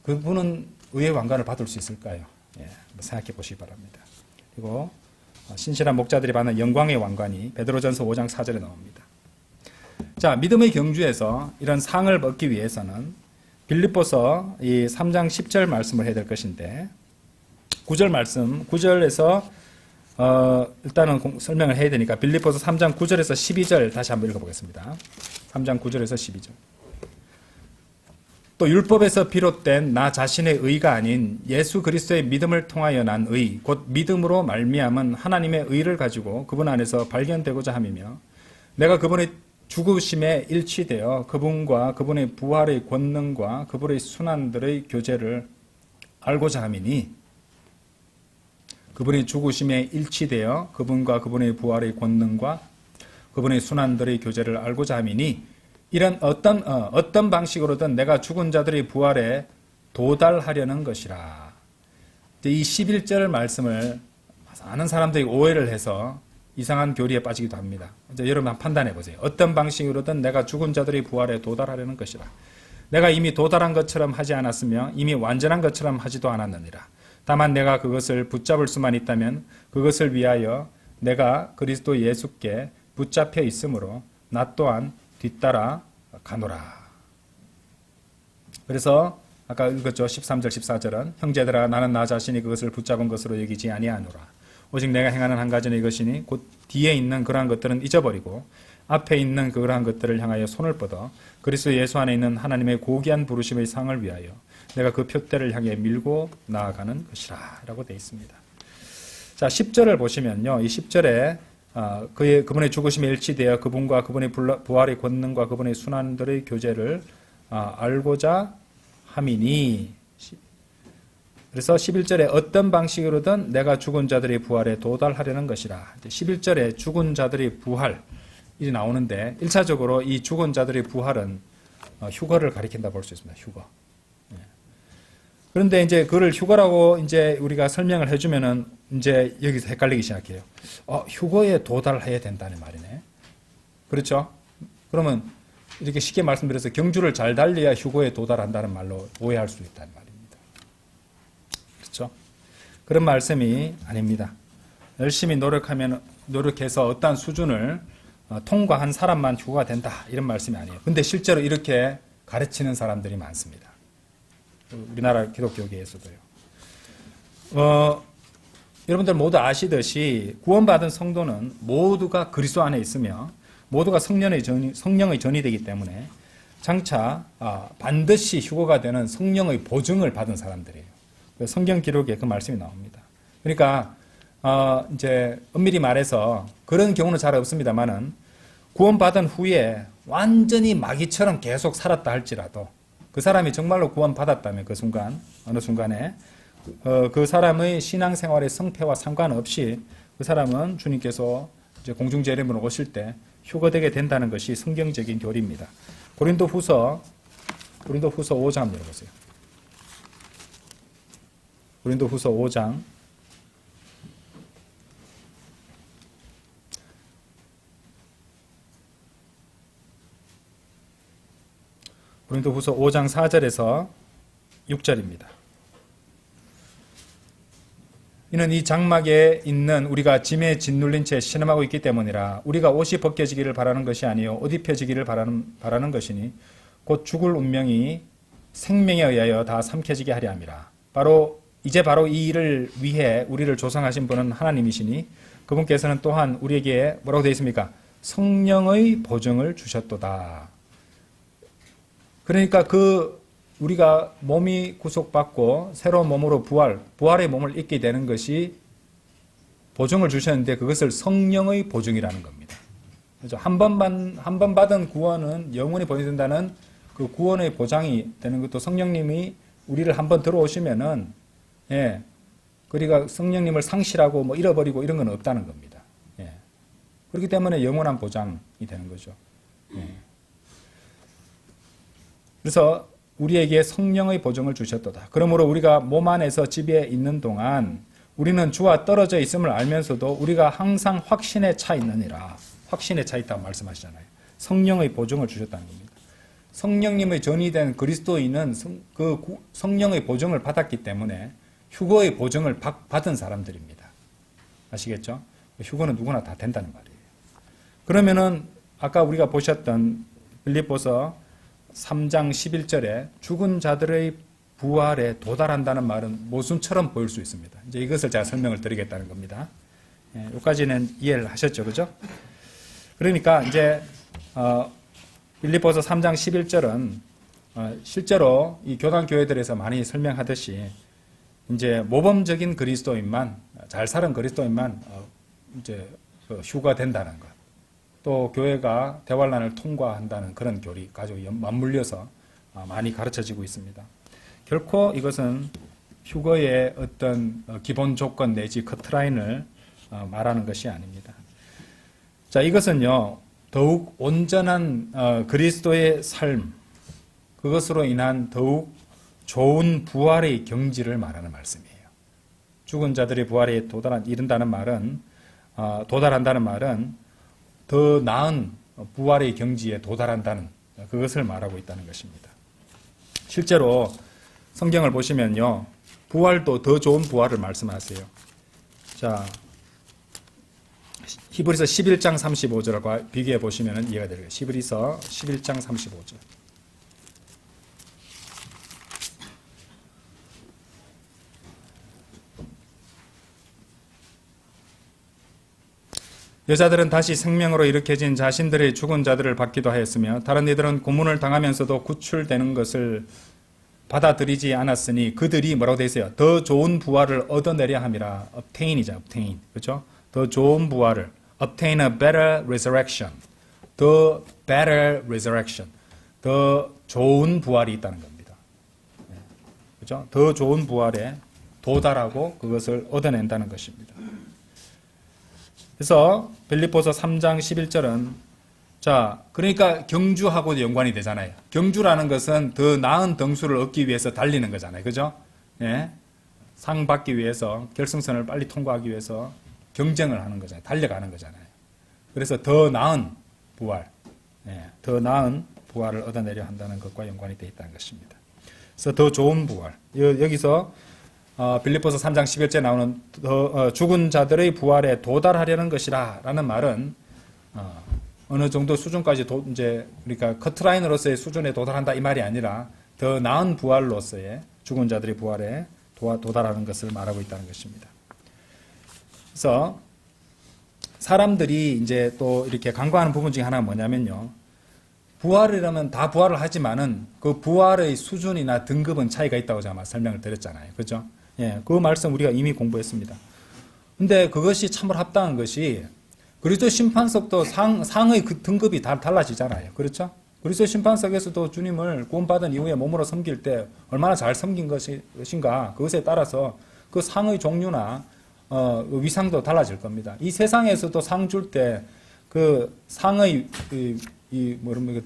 그분은 의의 왕관을 받을 수 있을까요? 한번 생각해 보시기 바랍니다. 그리고 신실한 목자들이 받는 영광의 왕관이 베드로전서 5장 4절에 나옵니다. 자, 믿음의 경주에서 이런 상을 얻기 위해서는 빌립보서 이 3장 10절 말씀을 해야 될 것인데, 9절 말씀, 9절에서 일단은 설명을 해야 되니까 빌립보서 3장 9절에서 12절 다시 한번 읽어보겠습니다. 3장 9절에서 12절. 또 율법에서 비롯된 나 자신의 의가 아닌 예수 그리스도의 믿음을 통하여 난 의, 곧 믿음으로 말미암은 하나님의 의를 가지고 그분 안에서 발견되고자 함이며, 내가 그분의 죽으심에 일치되어 그분과 그분의 부활의 권능과 그분의 순환들의 교제를 알고자 함이니, 그분의 죽으심에 일치되어 그분과 그분의 부활의 권능과 그분의 순환들의 교제를 알고자 함이니, 이런 어떤 방식으로든 내가 죽은 자들의 부활에 도달하려는 것이라. 이 11절 말씀을 많은 사람들이 오해를 해서 이상한 교리에 빠지기도 합니다. 이제 여러분 한번 판단해 보세요. 어떤 방식으로든 내가 죽은 자들의 부활에 도달하려는 것이라. 내가 이미 도달한 것처럼 하지 않았으며 이미 완전한 것처럼 하지도 않았느니라. 다만 내가 그것을 붙잡을 수만 있다면 그것을 위하여 내가 그리스도 예수께 붙잡혀 있으므로 나 또한 뒤따라 가노라. 그래서 아까 읽었죠. 13절 14절은 형제들아 나는 나 자신이 그것을 붙잡은 것으로 여기지 아니하노라. 오직 내가 행하는 한 가지는 이것이니 곧 뒤에 있는 그러한 것들은 잊어버리고 앞에 있는 그러한 것들을 향하여 손을 뻗어 그리스도 예수 안에 있는 하나님의 고귀한 부르심의 상을 위하여 내가 그 표대를 향해 밀고 나아가는 것이라 라고 되어 있습니다. 자, 10절을 보시면요. 이 10절에 그분의 죽으심에 일치되어 그분과 그분의 부활의 권능과 그분의 순환들의 교제를 알고자 함이니, 그래서 11절에 어떤 방식으로든 내가 죽은 자들의 부활에 도달하려는 것이라. 11절에 죽은 자들의 부활이 나오는데 1차적으로 이 죽은 자들의 부활은 휴거를 가리킨다 볼 수 있습니다. 휴거. 그런데 이제 그를 휴거라고 이제 우리가 설명을 해주면은 이제 여기서 헷갈리기 시작해요. 휴거에 도달해야 된다는 말이네. 그렇죠? 그러면 이렇게 쉽게 말씀드려서 경주를 잘 달려야 휴거에 도달한다는 말로 오해할 수 있다는 말입니다. 그렇죠? 그런 말씀이 아닙니다. 열심히 노력해서 어떠한 수준을 통과한 사람만 휴거가 된다 이런 말씀이 아니에요. 근데 실제로 이렇게 가르치는 사람들이 많습니다. 우리나라 기독교계에서도요. 여러분들 모두 아시듯이 구원받은 성도는 모두가 그리스도 안에 있으며 모두가 성령의 전이 되기 때문에 장차 반드시 휴거가 되는 성령의 보증을 받은 사람들이에요. 성경 기록에 그 말씀이 나옵니다. 그러니까 이제 엄밀히 말해서 그런 경우는 잘 없습니다만은 구원받은 후에 완전히 마귀처럼 계속 살았다 할지라도 그 사람이 정말로 구원받았다면 그 순간 어느 순간에 그 사람의 신앙생활의 성패와 상관없이 그 사람은 주님께서 이제 공중재림으로 오실 때 휴거되게 된다는 것이 성경적인 교리입니다. 고린도후서 5장 한번 열어보세요. 고린도후서 5장 4절에서 6절입니다. 이는 이 장막에 있는 우리가 짐에 짓눌린 채 신음하고 있기 때문이라. 우리가 옷이 벗겨지기를 바라는 것이 아니요 옷 입혀지기를 바라는 것이니 곧 죽을 운명이 생명에 의하여 다 삼켜지게 하려 함이라. 바로 이 일을 위해 우리를 조성하신 분은 하나님이시니 그분께서는 또한 우리에게 뭐라고 되어 있습니까? 성령의 보증을 주셨도다. 그러니까 우리가 몸이 구속받고 새로운 몸으로 부활의 몸을 입게 되는 것이 보증을 주셨는데 그것을 성령의 보증이라는 겁니다. 그렇죠? 한 번 받은 구원은 영원히 보존된다는 그 구원의 보장이 되는 것도 성령님이 우리를 한번 들어오시면은 그러니까 성령님을 상실하고 뭐 잃어버리고 이런 건 없다는 겁니다. 그렇기 때문에 영원한 보장이 되는 거죠. 그래서 우리에게 성령의 보증을 주셨도다. 그러므로 우리가 몸 안에서 집에 있는 동안 우리는 주와 떨어져 있음을 알면서도 우리가 항상 확신에 차 있느니라. 확신에 차 있다고 말씀하시잖아요. 성령의 보증을 주셨다는 겁니다. 성령님의 전이 된 그리스도인은 그 성령의 보증을 받았기 때문에 휴거의 보증을 받은 사람들입니다. 아시겠죠? 휴거는 누구나 다 된다는 말이에요. 그러면은 아까 우리가 보셨던 빌립보서 3장 11절에 죽은 자들의 부활에 도달한다는 말은 모순처럼 보일 수 있습니다. 이제 이것을 제가 설명을 드리겠다는 겁니다. 여기까지는 이해를 하셨죠, 그죠? 그러니까 이제 빌립보서 3장 11절은 실제로 이 교단 교회들에서 많이 설명하듯이 이제 모범적인 그리스도인만 잘 사는 그리스도인만 이제 휴가 된다는 것. 또 교회가 대환란을 통과한다는 그런 교리 가지고 맞물려서 많이 가르쳐지고 있습니다. 결코 이것은 휴거의 어떤 기본 조건 내지 커트라인을 말하는 것이 아닙니다. 자, 이것은요, 더욱 온전한 그리스도의 삶, 그것으로 인한 더욱 좋은 부활의 경지를 말하는 말씀이에요. 죽은 자들의 부활에 이른다는 말은, 도달한다는 말은 더 나은 부활의 경지에 도달한다는 그것을 말하고 있다는 것입니다. 실제로 성경을 보시면요, 부활도 더 좋은 부활을 말씀하세요. 자, 히브리서 11장 35절과 비교해 보시면 이해가 되겠습니다. 히브리서 11장 35절. 여자들은 다시 생명으로 일으켜진 자신들의 죽은 자들을 받기도 하였으며 다른 이들은 고문을 당하면서도 구출되는 것을 받아들이지 않았으니 그들이 뭐라고 되어 있어요? 더 좋은 부활을 얻어내려 함이라. obtain이죠, obtain. 그렇죠? 더 좋은 부활을 obtain a better resurrection. The better resurrection. 더 좋은 부활이 있다는 겁니다. 그렇죠? 더 좋은 부활에 도달하고 그것을 얻어낸다는 것입니다. 그래서 빌립보서 3장 11절은 자, 그러니까 경주하고도 연관이 되잖아요. 경주라는 것은 더 나은 등수를 얻기 위해서 달리는 거잖아요. 그죠? 예. 상 받기 위해서 결승선을 빨리 통과하기 위해서 경쟁을 하는 거잖아요. 달려가는 거잖아요. 그래서 더 나은 부활, 예. 더 나은 부활을 얻어내려 한다는 것과 연관이 되어 있다는 것입니다. 그래서 더 좋은 부활. 여기서 빌립보서 3장 11절에 나오는 죽은 자들의 부활에 도달하려는 것이라 라는 말은 어느 정도 수준까지 이제 그러니까 커트라인으로서의 수준에 도달한다 이 말이 아니라 더 나은 부활로서의 죽은 자들의 부활에 도달하는 것을 말하고 있다는 것입니다. 그래서 사람들이 이제 또 이렇게 간과하는 부분 중에 하나가 뭐냐면요. 부활이라면 다 부활을 하지만은 그 부활의 수준이나 등급은 차이가 있다고 제가 설명을 드렸잖아요. 그죠? 예, 그 말씀 우리가 이미 공부했습니다. 근데 그것이 참으로 합당한 것이 그리스도 심판석도 상의 그 등급이 다 달라지잖아요. 그렇죠? 그리스도 심판석에서도 주님을 구원받은 이후에 몸으로 섬길 때 얼마나 잘 섬긴 것인가 그것에 따라서 그 상의 종류나 위상도 달라질 겁니다. 이 세상에서도 상 줄 때 그 상의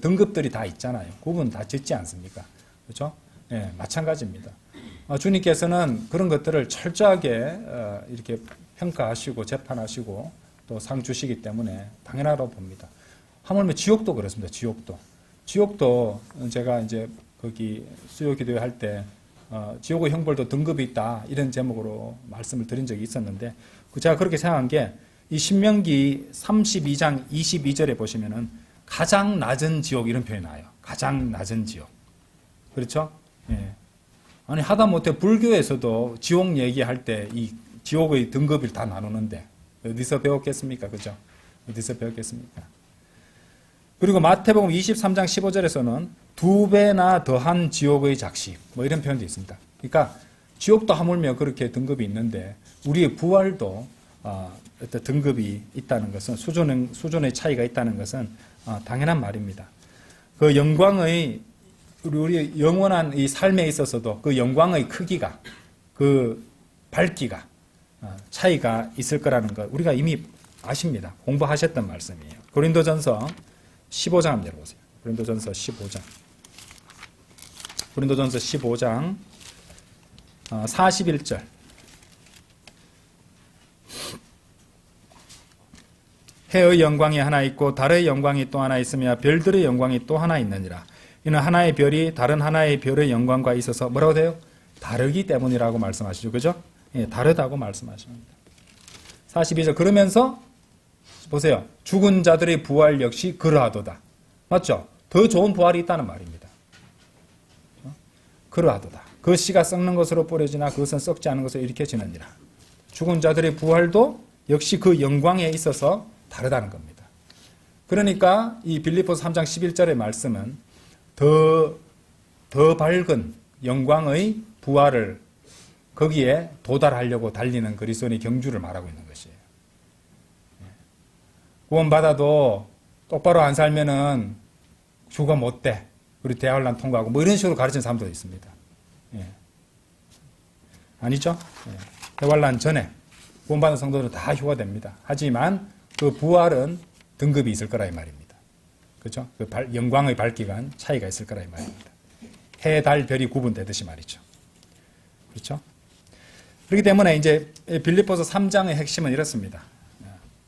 등급들이 다 있잖아요. 구분 다 짓지 않습니까? 그렇죠? 예, 마찬가지입니다. 주님께서는 그런 것들을 철저하게 이렇게 평가하시고 재판하시고 또 상 주시기 때문에 당연하다고 봅니다. 하물며 지옥도 그렇습니다. 지옥도 제가 이제 거기 수요 기도회 할 때 지옥의 형벌도 등급이 있다 이런 제목으로 말씀을 드린 적이 있었는데 제가 그렇게 생각한 게 이 신명기 32장 22절에 보시면은 가장 낮은 지옥 이런 표현이 나와요. 가장 낮은 지옥. 그렇죠? 예. 아니 하다못해 불교에서도 지옥 얘기할 때 이 지옥의 등급을 다 나누는데 어디서 배웠겠습니까? 그죠? 어디서 배웠겠습니까? 그리고 마태복음 23장 15절에서는 2배나 더한 지옥의 작식 뭐 이런 표현도 있습니다. 그러니까 지옥도 하물며 그렇게 등급이 있는데 우리의 부활도 어떤 등급이 있다는 것은 수준의 차이가 있다는 것은 당연한 말입니다. 그 영광의 우리 영원한 이 삶에 있어서도 그 영광의 크기가 그 밝기가 차이가 있을 거라는 것 우리가 이미 아십니다. 공부하셨던 말씀이에요. 고린도전서 15장 한번 열어보세요. 고린도전서 15장. 고린도전서 15장 41절. 해의 영광이 하나 있고 달의 영광이 또 하나 있으며 별들의 영광이 또 하나 있느니라. 이는 하나의 별이 다른 하나의 별의 영광과 있어서 뭐라고 돼요? 다르기 때문이라고 말씀하시죠. 그죠? 예, 다르다고 말씀하십니다. 42절 그러면서 보세요. 죽은 자들의 부활 역시 그러하도다. 맞죠? 더 좋은 부활이 있다는 말입니다. 그러하도다. 그 씨가 썩는 것으로 뿌려지나 그것은 썩지 않은 것으로 일으켜지느니라. 죽은 자들의 부활도 역시 그 영광에 있어서 다르다는 겁니다. 그러니까 이 빌립보서 3장 11절의 말씀은 더 밝은 영광의 부활을 거기에 도달하려고 달리는 그리스도인의 경주를 말하고 있는 것이에요. 구원받아도 똑바로 안 살면은 휴가 못 돼. 우리 대학을 통과하고 뭐 이런 식으로 가르치는 사람도 있습니다. 예. 아니죠? 예. 대환란 전에 구원받은 성도들은 다 휴가 됩니다. 하지만 그 부활은 등급이 있을 거라 이 말입니다. 그렇죠? 그 영광의 밝기간 차이가 있을 거라 이 말입니다. 해, 달, 별이 구분되듯이 말이죠. 그렇죠? 그렇기 때문에 이제 빌립보서 3장의 핵심은 이렇습니다.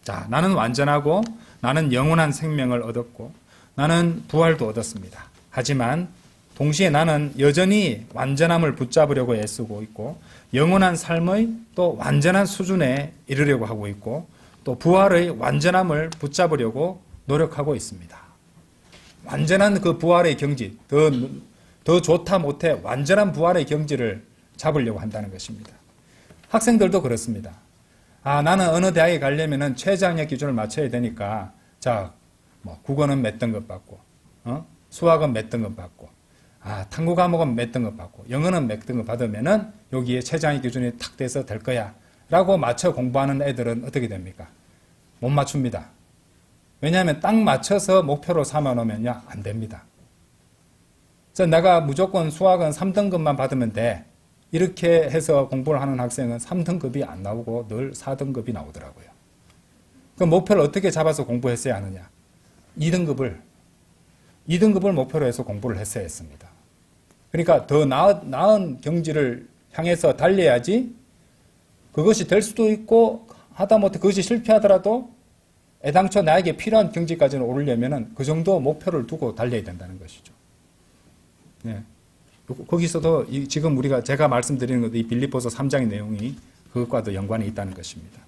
자, 나는 완전하고 나는 영원한 생명을 얻었고 나는 부활도 얻었습니다. 하지만 동시에 나는 여전히 완전함을 붙잡으려고 애쓰고 있고 영원한 삶의 또 완전한 수준에 이르려고 하고 있고 또 부활의 완전함을 붙잡으려고 노력하고 있습니다. 완전한 그 부활의 경지, 더 좋다 못해 완전한 부활의 경지를 잡으려고 한다는 것입니다. 학생들도 그렇습니다. 아, 나는 어느 대학에 가려면은 최저학력 기준을 맞춰야 되니까, 자, 뭐, 국어는 몇 등급 받고, 수학은 몇 등급 받고, 탐구 과목은 몇 등급 받고, 영어는 몇 등급 받으면은 여기에 최저학력 기준이 탁 돼서 될 거야. 라고 맞춰 공부하는 애들은 어떻게 됩니까? 못 맞춥니다. 왜냐하면 딱 맞춰서 목표로 삼아놓으면요, 안 됩니다. 그래서 내가 무조건 수학은 3등급만 받으면 돼. 이렇게 해서 공부를 하는 학생은 3등급이 안 나오고 늘 4등급이 나오더라고요. 그 목표를 어떻게 잡아서 공부했어야 하느냐? 2등급을 목표로 해서 공부를 했어야 했습니다. 그러니까 더 나은 경지를 향해서 달려야지 그것이 될 수도 있고 하다못해 그것이 실패하더라도 애당초 나에게 필요한 경지까지는 오르려면 그 정도 목표를 두고 달려야 된다는 것이죠. 네. 거기서도 지금 제가 말씀드리는 것도 이 빌립보서 3장의 내용이 그것과도 연관이 있다는 것입니다.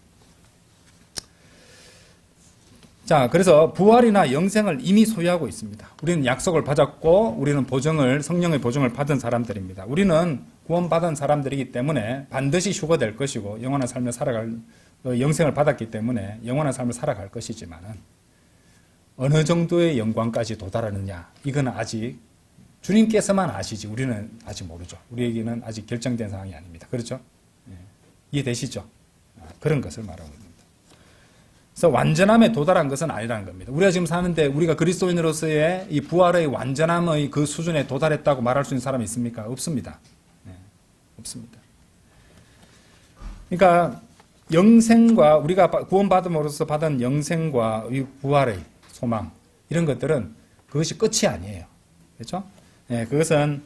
자, 그래서 부활이나 영생을 이미 소유하고 있습니다. 우리는 약속을 받았고 우리는 성령의 보증을 받은 사람들입니다. 우리는 구원받은 사람들이기 때문에 반드시 휴거될 것이고 영원한 삶을 영생을 받았기 때문에 영원한 삶을 살아갈 것이지만은 어느 정도의 영광까지 도달하느냐, 이거는 아직 주님께서만 아시지 우리는 아직 모르죠. 우리에게는 아직 결정된 상황이 아닙니다. 그렇죠? 이해되시죠? 그런 것을 말하고 있습니다. 그래서 완전함에 도달한 것은 아니라는 겁니다. 우리가 지금 사는데 우리가 그리스도인으로서의 이 부활의 완전함의 그 수준에 도달했다고 말할 수 있는 사람이 있습니까? 없습니다. 없습니다. 그러니까 영생과 우리가 구원받음으로써 받은 영생과 이 부활의 소망 이런 것들은 그것이 끝이 아니에요. 그렇죠? 네, 그것은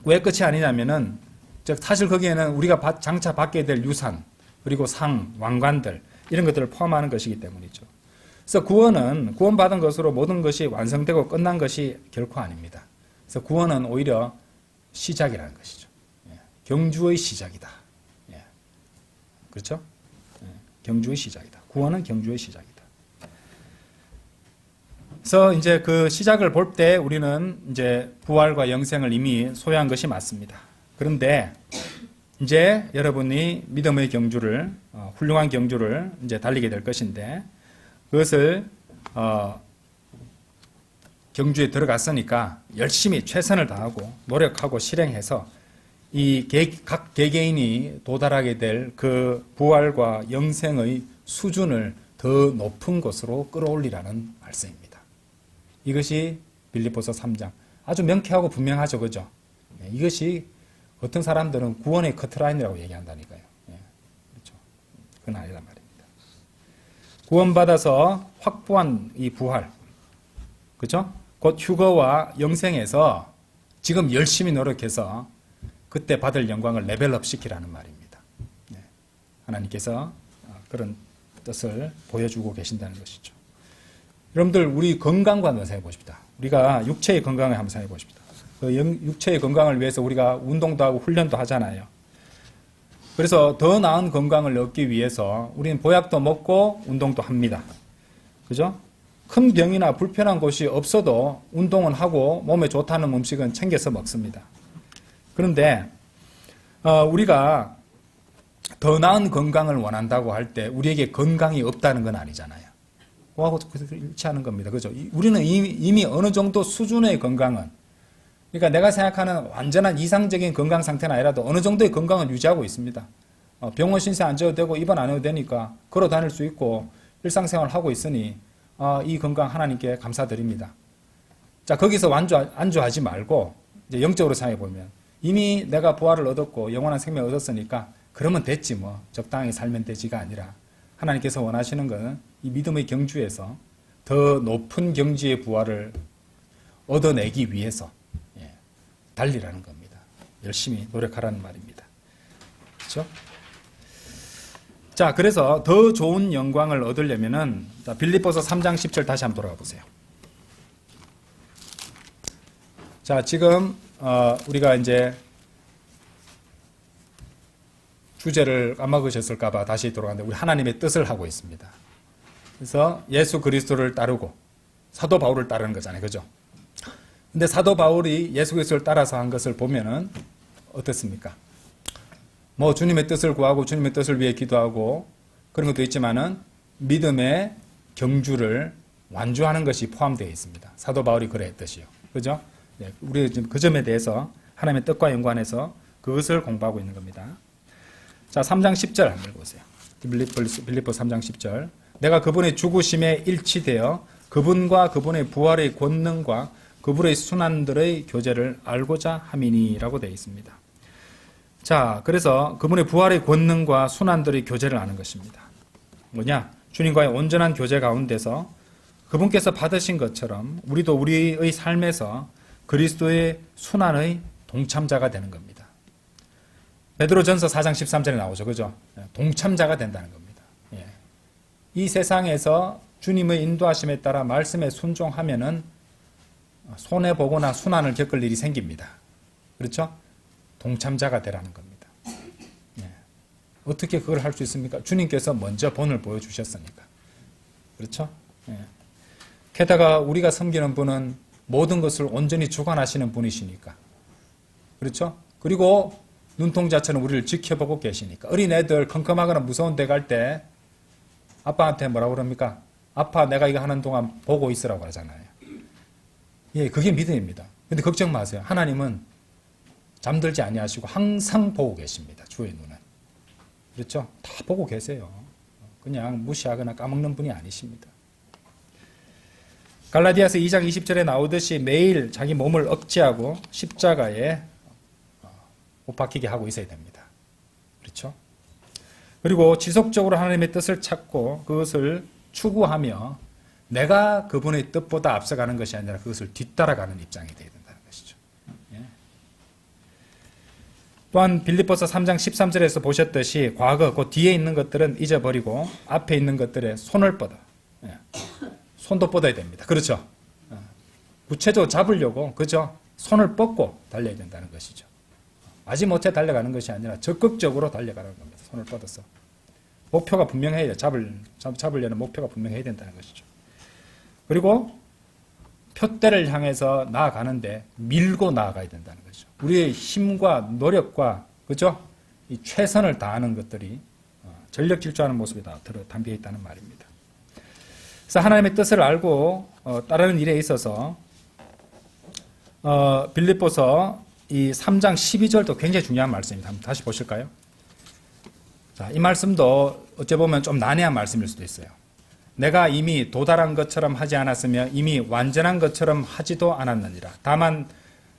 왜 끝이 아니냐면은 사실 거기에는 우리가 장차 받게 될 유산 그리고 상, 왕관들 이런 것들을 포함하는 것이기 때문이죠. 그래서 구원받은 것으로 모든 것이 완성되고 끝난 것이 결코 아닙니다. 그래서 구원은 오히려 시작이라는 것이죠. 경주의 시작이다. 그렇죠? 경주의 시작이다. 구원은 경주의 시작이다. 그래서 이제 그 시작을 볼 때 우리는 이제 부활과 영생을 이미 소유한 것이 맞습니다. 그런데 이제 여러분이 믿음의 경주를 훌륭한 경주를 이제 달리게 될 것인데 그것을 경주에 들어갔으니까 열심히 최선을 다하고 노력하고 실행해서 이 각 개개인이 도달하게 될 그 부활과 영생의 수준을 더 높은 것으로 끌어올리라는 말씀입니다. 이것이 빌립보서 3장. 아주 명쾌하고 분명하죠. 그죠? 이것이 어떤 사람들은 구원의 커트라인이라고 얘기한다니까요. 그렇죠. 그건 아니란 말입니다. 구원받아서 확보한 이 부활. 그렇죠? 곧 휴거와 영생에서 지금 열심히 노력해서 그때 받을 영광을 레벨업 시키라는 말입니다. 하나님께서 그런 뜻을 보여주고 계신다는 것이죠. 여러분들 우리 건강과 한번 생각해 보십시다. 우리가 육체의 건강을 한번 생각해 보십시다. 그 육체의 건강을 위해서 우리가 운동도 하고 훈련도 하잖아요. 그래서 더 나은 건강을 얻기 위해서 우리는 보약도 먹고 운동도 합니다. 그죠? 큰 병이나 불편한 곳이 없어도 운동은 하고 몸에 좋다는 음식은 챙겨서 먹습니다. 그런데 우리가 더 나은 건강을 원한다고 할 때 우리에게 건강이 없다는 건 아니잖아요. 그거하고 일치하는 겁니다. 그죠? 우리는 이미 어느 정도 수준의 건강은, 그러니까 내가 생각하는 완전한 이상적인 건강 상태는 아니라도 어느 정도의 건강을 유지하고 있습니다. 병원 신세 안 져도 되고 입원 안 해도 되니까 걸어 다닐 수 있고 일상생활을 하고 있으니 이 건강 하나님께 감사드립니다. 자, 거기서 안주하지 말고 이제 영적으로 생각해 보면 이미 내가 부활을 얻었고 영원한 생명을 얻었으니까 그러면 됐지 뭐 적당히 살면 되지가 아니라 하나님께서 원하시는 것은 이 믿음의 경주에서 더 높은 경지의 부활을 얻어내기 위해서 달리라는 겁니다. 열심히 노력하라는 말입니다. 그렇죠? 자, 그래서 더 좋은 영광을 얻으려면은 빌립보서 3장 10절 다시 한번 돌아가 보세요. 자, 지금 우리가 이제 주제를 까먹으셨을까봐 다시 돌아가는데 우리 하나님의 뜻을 하고 있습니다. 그래서 예수 그리스도를 따르고 사도 바울을 따르는 거잖아요. 그죠? 근데 사도 바울이 예수 그리스도를 따라서 한 것을 보면은 어떻습니까? 뭐 주님의 뜻을 구하고 주님의 뜻을 위해 기도하고 그런 것도 있지만은 믿음의 경주를 완주하는 것이 포함되어 있습니다. 사도 바울이 그랬듯이요. 그죠? 네, 우리 지금 그 점에 대해서 하나님의 뜻과 연관해서 그것을 공부하고 있는 겁니다. 자, 3장 10절 한번 읽어보세요. 빌립보 3장 10절. 내가 그분의 죽으심에 일치되어 그분과 그분의 부활의 권능과 그분의 순환들의 교제를 알고자 함이니라고 되어 있습니다. 자, 그래서 그분의 부활의 권능과 순환들의 교제를 아는 것입니다. 뭐냐? 주님과의 온전한 교제 가운데서 그분께서 받으신 것처럼 우리도 우리의 삶에서 그리스도의 순환의 동참자가 되는 겁니다. 베드로전서 4장 13절에 나오죠. 그죠? 동참자가 된다는 겁니다. 예. 이 세상에서 주님의 인도하심에 따라 말씀에 순종하면은 손해보거나 순환을 겪을 일이 생깁니다. 그렇죠? 동참자가 되라는 겁니다. 예. 어떻게 그걸 할 수 있습니까? 주님께서 먼저 본을 보여주셨으니까. 그렇죠? 예. 게다가 우리가 섬기는 분은 모든 것을 온전히 주관하시는 분이시니까. 그렇죠? 그리고 눈동자처럼 우리를 지켜보고 계시니까. 어린애들 컴컴하거나 무서운 데 갈 때 아빠한테 뭐라고 그럽니까? 아빠 내가 이거 하는 동안 보고 있으라고 하잖아요. 예, 그게 믿음입니다. 근데 걱정 마세요. 하나님은 잠들지 아니하시고 항상 보고 계십니다. 주의 눈은. 그렇죠? 다 보고 계세요. 그냥 무시하거나 까먹는 분이 아니십니다. 갈라디아서 2장 20절에 나오듯이 매일 자기 몸을 억제하고 십자가에 못 박히게 하고 있어야 됩니다. 그렇죠? 그리고 지속적으로 하나님의 뜻을 찾고 그것을 추구하며 내가 그분의 뜻보다 앞서가는 것이 아니라 그것을 뒤따라가는 입장이 되어야 된다는 것이죠. 예. 또한 빌립보서 3장 13절에서 보셨듯이 과거 그 뒤에 있는 것들은 잊어버리고 앞에 있는 것들에 손을 뻗어. 예. 손도 뻗어야 됩니다. 그렇죠? 구체적으로 잡으려고 그죠? 손을 뻗고 달려야 된다는 것이죠. 마지못해 달려가는 것이 아니라 적극적으로 달려가는 겁니다. 손을 뻗어서. 목표가 분명해야 돼요. 잡으려는 목표가 분명해야 된다는 것이죠. 그리고 표대를 향해서 나아가는데 밀고 나아가야 된다는 것이죠. 우리의 힘과 노력과 그죠? 이 최선을 다하는 것들이 전력 질주하는 모습이 다 담겨 있다는 말입니다. 그래서 하나님의 뜻을 알고 따르는 일에 있어서 빌립보서 이 3장 12절도 굉장히 중요한 말씀입니다. 한번 다시 보실까요? 자, 이 말씀도 어째 보면 좀 난해한 말씀일 수도 있어요. 내가 이미 도달한 것처럼 하지 않았으며 이미 완전한 것처럼 하지도 않았느니라. 다만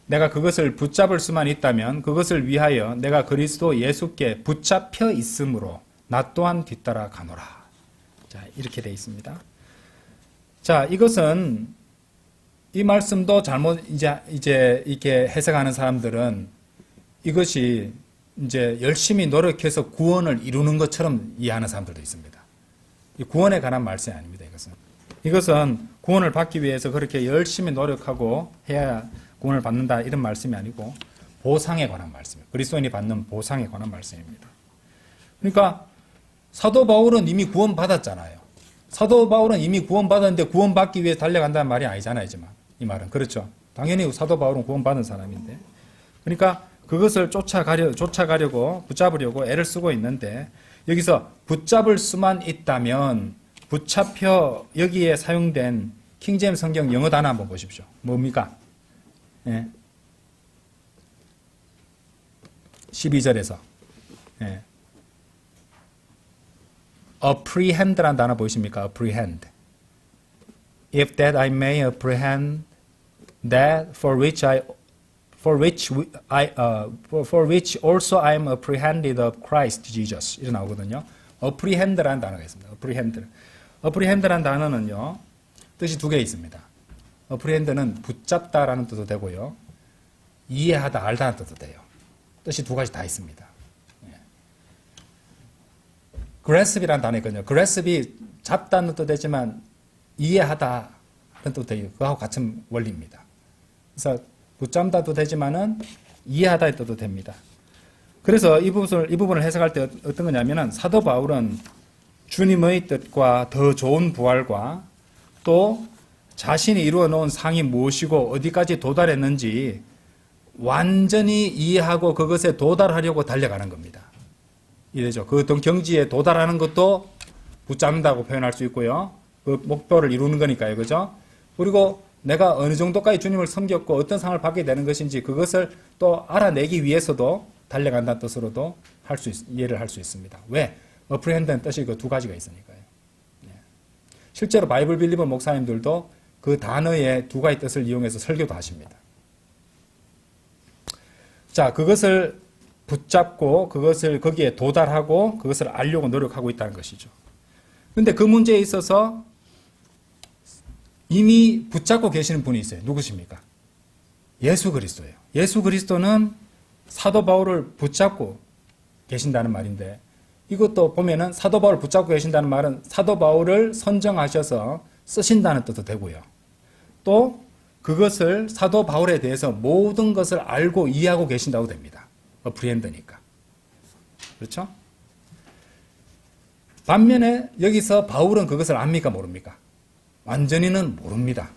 내가 그것을 붙잡을 수만 있다면 그것을 위하여 내가 그리스도 예수께 붙잡혀 있으므로 나 또한 뒤따라 가노라. 자, 이렇게 되어 있습니다. 자, 이것은 이 말씀도 잘못 이제 이렇게 해석하는 사람들은 이것이 이제 열심히 노력해서 구원을 이루는 것처럼 이해하는 사람들도 있습니다. 구원에 관한 말씀이 아닙니다. 이것은 구원을 받기 위해서 그렇게 열심히 노력하고 해야 구원을 받는다 이런 말씀이 아니고 보상에 관한 말씀이에요. 그리스도인이 받는 보상에 관한 말씀입니다. 그러니까 사도 바울은 이미 구원 받았잖아요. 사도 바울은 이미 구원 받았는데 구원 받기 위해 달려간다는 말이 아니잖아요. 이 말은 그렇죠. 당연히 사도 바울은 구원 받은 사람인데, 그러니까 그것을 쫓아가려고 붙잡으려고 애를 쓰고 있는데 여기서 붙잡을 수만 있다면 붙잡혀 여기에 사용된 킹제임스 성경 영어 단어 한번 보십시오. 뭡니까? 예. 12절에서 예. apprehend라는 단어 보이십니까? apprehend. If that I may apprehend that for which also I am apprehended of Christ Jesus. 이렇게 나오거든요. apprehend라는 단어가 있습니다. apprehend라는 단어는요, 뜻이 두 개 있습니다. apprehend는 붙잡다라는 뜻도 되고요, 이해하다, 알다는 뜻도 돼요. 뜻이 두 가지 다 있습니다. grasp이라는 단어 있거든요. grasp이 잡다는 뜻도 되지만 이해하다 하는 뜻도 돼요. 그거하고 같은 원리입니다. 그래서 붙잡다도 되지만은 이해하다의 뜻도 됩니다. 그래서 이 부분을 해석할 때 어떤 거냐면은 사도 바울은 주님의 뜻과 더 좋은 부활과 또 자신이 이루어 놓은 상이 무엇이고 어디까지 도달했는지 완전히 이해하고 그것에 도달하려고 달려가는 겁니다. 이래죠. 그 어떤 경지에 도달하는 것도 붙잡는다고 표현할 수 있고요. 그 목표를 이루는 거니까요. 그죠? 그리고 내가 어느 정도까지 주님을 섬겼고 어떤 상을 받게 되는 것인지 그것을 또 알아내기 위해서도 달려간다는 뜻으로도 이해를 할 수 있습니다. 왜? apprehend는 뜻이 그 두 가지가 있으니까요. 실제로 바이블 빌리버 목사님들도 그 단어의 두 가지 뜻을 이용해서 설교도 하십니다. 자, 그것을 붙잡고 그것을 거기에 도달하고 그것을 알려고 노력하고 있다는 것이죠. 그런데 그 문제에 있어서 이미 붙잡고 계시는 분이 있어요. 누구십니까? 예수 그리스도예요. 예수 그리스도는 사도 바울을 붙잡고 계신다는 말인데, 이것도 보면은 사도 바울을 붙잡고 계신다는 말은 사도 바울을 선정하셔서 쓰신다는 뜻도 되고요. 또 그것을 사도 바울에 대해서 모든 것을 알고 이해하고 계신다고 됩니다. apprehend니까. 그렇죠? 반면에 여기서 바울은 그것을 압니까? 모릅니까? 완전히는 모릅니다.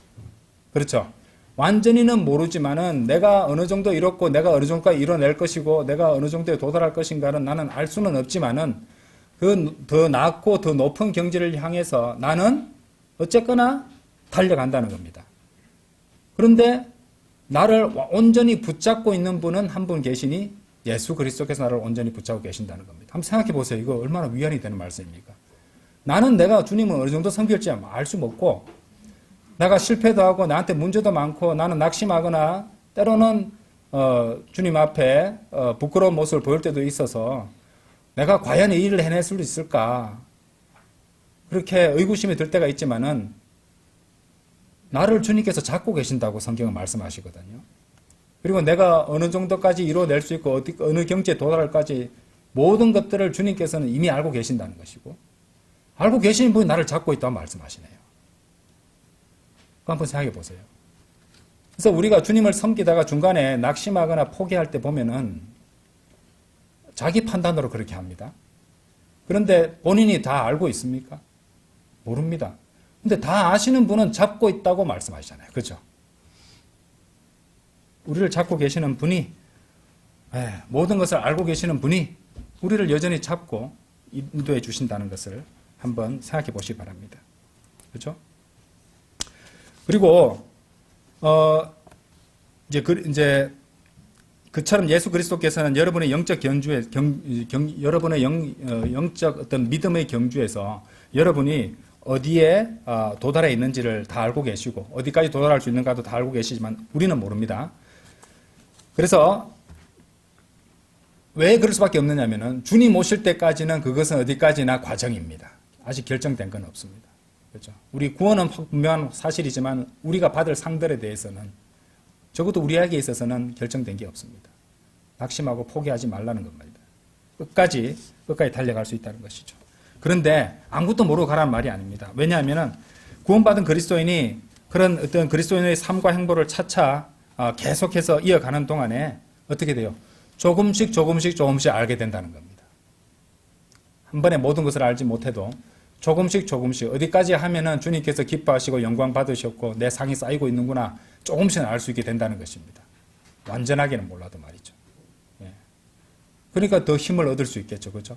그렇죠? 완전히는 모르지만은 내가 어느 정도 이뤘고 내가 어느 정도까지 이뤄낼 것이고 내가 어느 정도에 도달할 것인가는 나는 알 수는 없지만은 그 더 낮고 더 높은 경지를 향해서 나는 어쨌거나 달려간다는 겁니다. 그런데 나를 온전히 붙잡고 있는 분은 한 분 계시니 예수 그리스도께서 나를 온전히 붙잡고 계신다는 겁니다. 한번 생각해 보세요. 이거 얼마나 위안이 되는 말씀입니까? 나는 내가 주님을 어느 정도 섬길지 알 수 없고 내가 실패도 하고 나한테 문제도 많고 나는 낙심하거나 때로는 주님 앞에 부끄러운 모습을 보일 때도 있어서 내가 과연 이 일을 해낼 수 있을까? 그렇게 의구심이 들 때가 있지만은 나를 주님께서 잡고 계신다고 성경은 말씀하시거든요. 그리고 내가 어느 정도까지 이루어낼 수 있고 어느 경지에 도달할까지 모든 것들을 주님께서는 이미 알고 계신다는 것이고 알고 계시는 분이 나를 잡고 있다고 말씀하시네요. 그거 한번 생각해 보세요. 그래서 우리가 주님을 섬기다가 중간에 낙심하거나 포기할 때 보면은 자기 판단으로 그렇게 합니다. 그런데 본인이 다 알고 있습니까? 모릅니다. 근데 다 아시는 분은 잡고 있다고 말씀하시잖아요. 그렇죠? 우리를 잡고 계시는 분이 모든 것을 알고 계시는 분이 우리를 여전히 잡고 인도해 주신다는 것을 한번 생각해 보시기 바랍니다. 그렇죠? 그리고 이제 그처럼 예수 그리스도께서는 여러분의 영적 경주에 여러분의 영적 어떤 믿음의 경주에서 여러분이 어디에 도달해 있는지를 다 알고 계시고 어디까지 도달할 수 있는가도 다 알고 계시지만 우리는 모릅니다. 그래서 왜 그럴 수밖에 없느냐면은 주님 오실 때까지는 그것은 어디까지나 과정입니다. 아직 결정된 건 없습니다. 그렇죠? 우리 구원은 분명한 사실이지만 우리가 받을 상들에 대해서는 적어도 우리에게 있어서는 결정된 게 없습니다. 낙심하고 포기하지 말라는 겁니다. 끝까지 달려갈 수 있다는 것이죠. 그런데 아무것도 모르고 가라는 말이 아닙니다. 왜냐하면은 구원받은 그리스도인이 그런 어떤 그리스도인의 삶과 행보를 차차 계속해서 이어가는 동안에 어떻게 돼요? 조금씩 알게 된다는 겁니다. 한 번에 모든 것을 알지 못해도 조금씩 어디까지 하면은 주님께서 기뻐하시고 영광 받으셨고 내 상이 쌓이고 있는구나 조금씩은 알 수 있게 된다는 것입니다. 완전하게는 몰라도 말이죠. 그러니까 더 힘을 얻을 수 있겠죠. 그렇죠?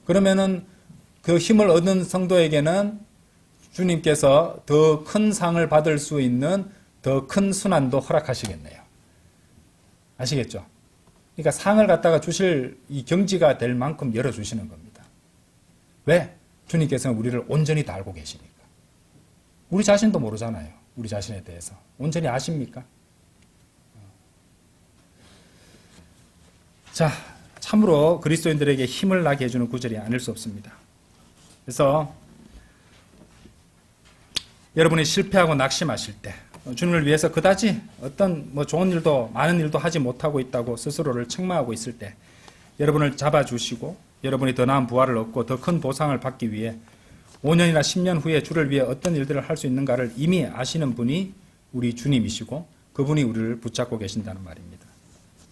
그러면은 그 힘을 얻은 성도에게는 주님께서 더 큰 상을 받을 수 있는 더 큰 순환도 허락하시겠네요. 아시겠죠? 그러니까 상을 갖다가 주실 이 경지가 될 만큼 열어주시는 겁니다. 왜? 주님께서는 우리를 온전히 다 알고 계시니까. 우리 자신도 모르잖아요. 우리 자신에 대해서. 온전히 아십니까? 자, 참으로 그리스도인들에게 힘을 나게 해주는 구절이 아닐 수 없습니다. 그래서 여러분이 실패하고 낙심하실 때 주님을 위해서 그다지 어떤 좋은 일도 많은 일도 하지 못하고 있다고 스스로를 책망하고 있을 때 여러분을 잡아주시고 여러분이 더 나은 부활을 얻고 더 큰 보상을 받기 위해 5년이나 10년 후에 주를 위해 어떤 일들을 할 수 있는가를 이미 아시는 분이 우리 주님이시고 그분이 우리를 붙잡고 계신다는 말입니다.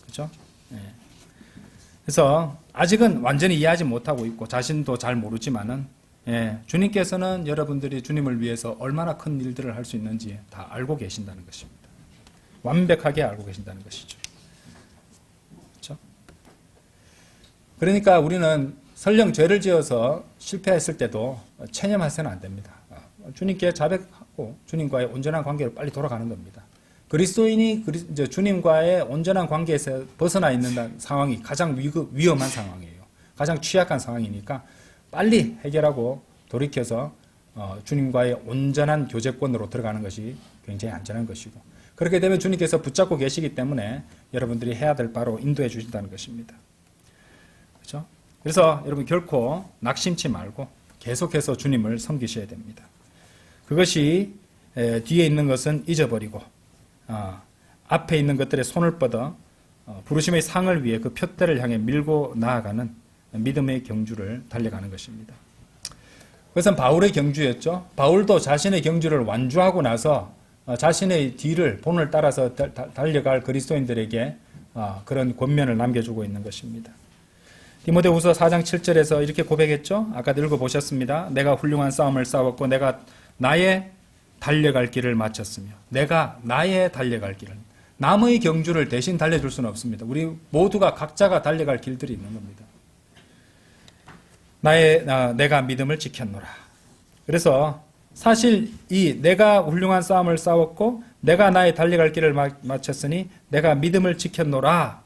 그렇죠? 네. 그래서 아직은 완전히 이해하지 못하고 있고 자신도 잘 모르지만은 주님께서는 여러분들이 주님을 위해서 얼마나 큰 일들을 할 수 있는지 다 알고 계신다는 것입니다. 완벽하게 알고 계신다는 것이죠. 그렇죠? 그러니까 우리는 설령 죄를 지어서 실패했을 때도 체념해서는 안 됩니다. 주님께 자백하고 주님과의 온전한 관계로 빨리 돌아가는 겁니다. 그리스도인이 주님과의 온전한 관계에서 벗어나 있는 상황이 가장 위험한 상황이에요. 가장 취약한 상황이니까 빨리 해결하고 돌이켜서 주님과의 온전한 교제권으로 들어가는 것이 굉장히 안전한 것이고 그렇게 되면 주님께서 붙잡고 계시기 때문에 여러분들이 해야 될 바로 인도해 주신다는 것입니다. 그렇죠? 그래서 여러분 결코 낙심치 말고 계속해서 주님을 섬기셔야 됩니다. 그것이 뒤에 있는 것은 잊어버리고 앞에 있는 것들에 손을 뻗어 부르심의 상을 위해 그 표대를 향해 밀고 나아가는 믿음의 경주를 달려가는 것입니다. 그것은 바울의 경주였죠. 바울도 자신의 경주를 완주하고 나서 자신의 뒤를 본을 따라서 달려갈 그리스도인들에게 그런 권면을 남겨주고 있는 것입니다. 디모데후서 4장 7절에서 이렇게 고백했죠. 아까도 읽어보셨습니다. 내가 훌륭한 싸움을 싸웠고 내가 나의 달려갈 길을 마쳤으며 내가 나의 달려갈 길을 남의 경주를 대신 달려줄 수는 없습니다. 우리 모두가 각자가 달려갈 길들이 있는 겁니다. 내가 믿음을 지켰노라. 그래서 사실 이 내가 훌륭한 싸움을 싸웠고 내가 나의 달려갈 길을 마쳤으니 내가 믿음을 지켰노라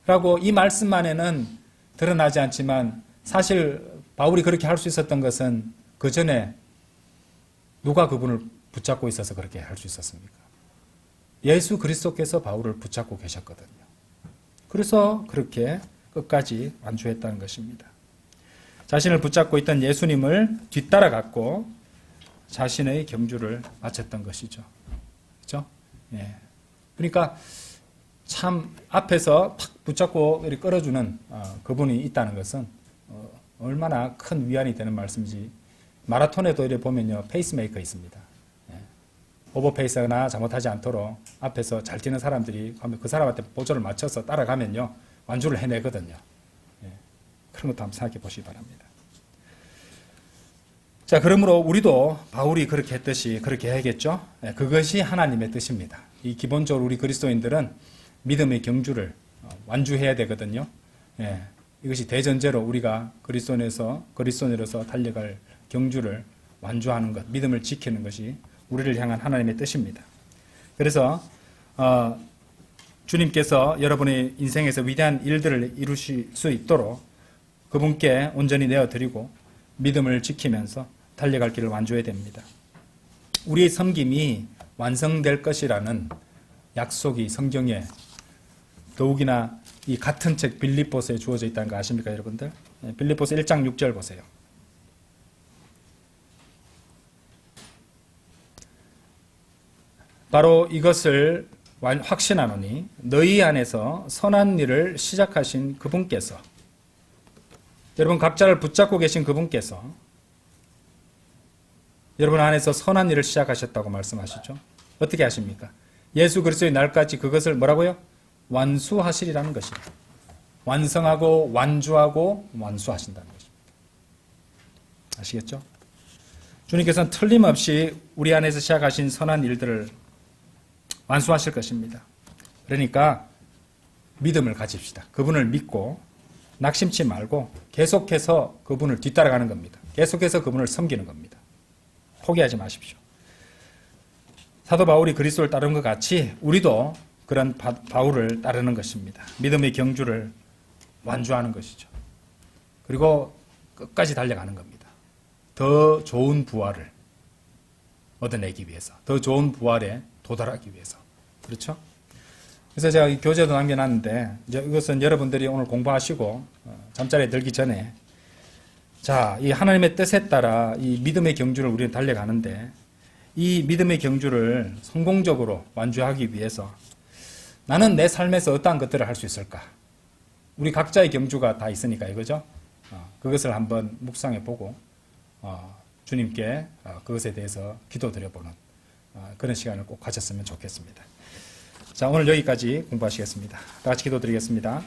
라고 이 말씀 안에는 드러나지 않지만 사실 바울이 그렇게 할 수 있었던 것은 그 전에 누가 그분을 붙잡고 있어서 그렇게 할 수 있었습니까? 예수 그리스도께서 바울을 붙잡고 계셨거든요. 그래서 그렇게 끝까지 완주했다는 것입니다. 자신을 붙잡고 있던 예수님을 뒤따라갔고 자신의 경주를 마쳤던 것이죠. 그렇죠? 예. 그러니까 참 앞에서 탁 붙잡고 이렇게 끌어주는 그분이 있다는 것은 얼마나 큰 위안이 되는 말씀인지 마라톤에도 이렇게 보면요 페이스메이커 있습니다. 예. 오버페이스나 잘못하지 않도록 앞에서 잘 뛰는 사람들이 그 사람한테 보조를 맞춰서 따라가면요 완주를 해내거든요. 예. 그런 것도 한번 생각해 보시기 바랍니다. 자, 그러므로 우리도 바울이 그렇게 했듯이 그렇게 해야겠죠. 예. 그것이 하나님의 뜻입니다. 이 기본적으로 우리 그리스도인들은 믿음의 경주를 완주해야 되거든요. 예, 이것이 대전제로 우리가 그리스도인으로서 달려갈 경주를 완주하는 것, 믿음을 지키는 것이 우리를 향한 하나님의 뜻입니다. 그래서 주님께서 여러분의 인생에서 위대한 일들을 이루실 수 있도록 그분께 온전히 내어드리고 믿음을 지키면서 달려갈 길을 완주해야 됩니다. 우리의 섬김이 완성될 것이라는 약속이 성경에 더욱이나 이 같은 책 빌립보서에 주어져 있다는 거 아십니까, 여러분들? 빌립보서 1장 6절 보세요. 바로 이것을 확신하노니 너희 안에서 선한 일을 시작하신 그분께서 여러분 각자를 붙잡고 계신 그분께서 여러분 안에서 선한 일을 시작하셨다고 말씀하시죠. 어떻게 하십니까? 예수 그리스도의 날까지 그것을 뭐라고요? 완수하시리라는 것입니다. 완성하고 완주하고 완수하신다는 것입니다. 아시겠죠? 주님께서는 틀림없이 우리 안에서 시작하신 선한 일들을 완수하실 것입니다. 그러니까 믿음을 가집시다. 그분을 믿고 낙심치 말고 계속해서 그분을 뒤따라가는 겁니다. 계속해서 그분을 섬기는 겁니다. 포기하지 마십시오. 사도 바울이 그리스도를 따르는 것 같이 우리도 그런 바울을 따르는 것입니다. 믿음의 경주를 완주하는 것이죠. 그리고 끝까지 달려가는 겁니다. 더 좋은 부활을 얻어내기 위해서, 더 좋은 부활에 도달하기 위해서. 그렇죠? 그래서 제가 이 교재도 남겨놨는데, 이제 이것은 여러분들이 오늘 공부하시고 잠자리에 들기 전에, 자, 이 하나님의 뜻에 따라 이 믿음의 경주를 우리는 달려가는데, 이 믿음의 경주를 성공적으로 완주하기 위해서 나는 내 삶에서 어떠한 것들을 할 수 있을까? 우리 각자의 경주가 다 있으니까 이거죠. 그것을 한번 묵상해 보고 주님께 그것에 대해서 기도드려보는 그런 시간을 꼭 가졌으면 좋겠습니다. 자, 오늘 여기까지 공부하시겠습니다. 다 같이 기도드리겠습니다.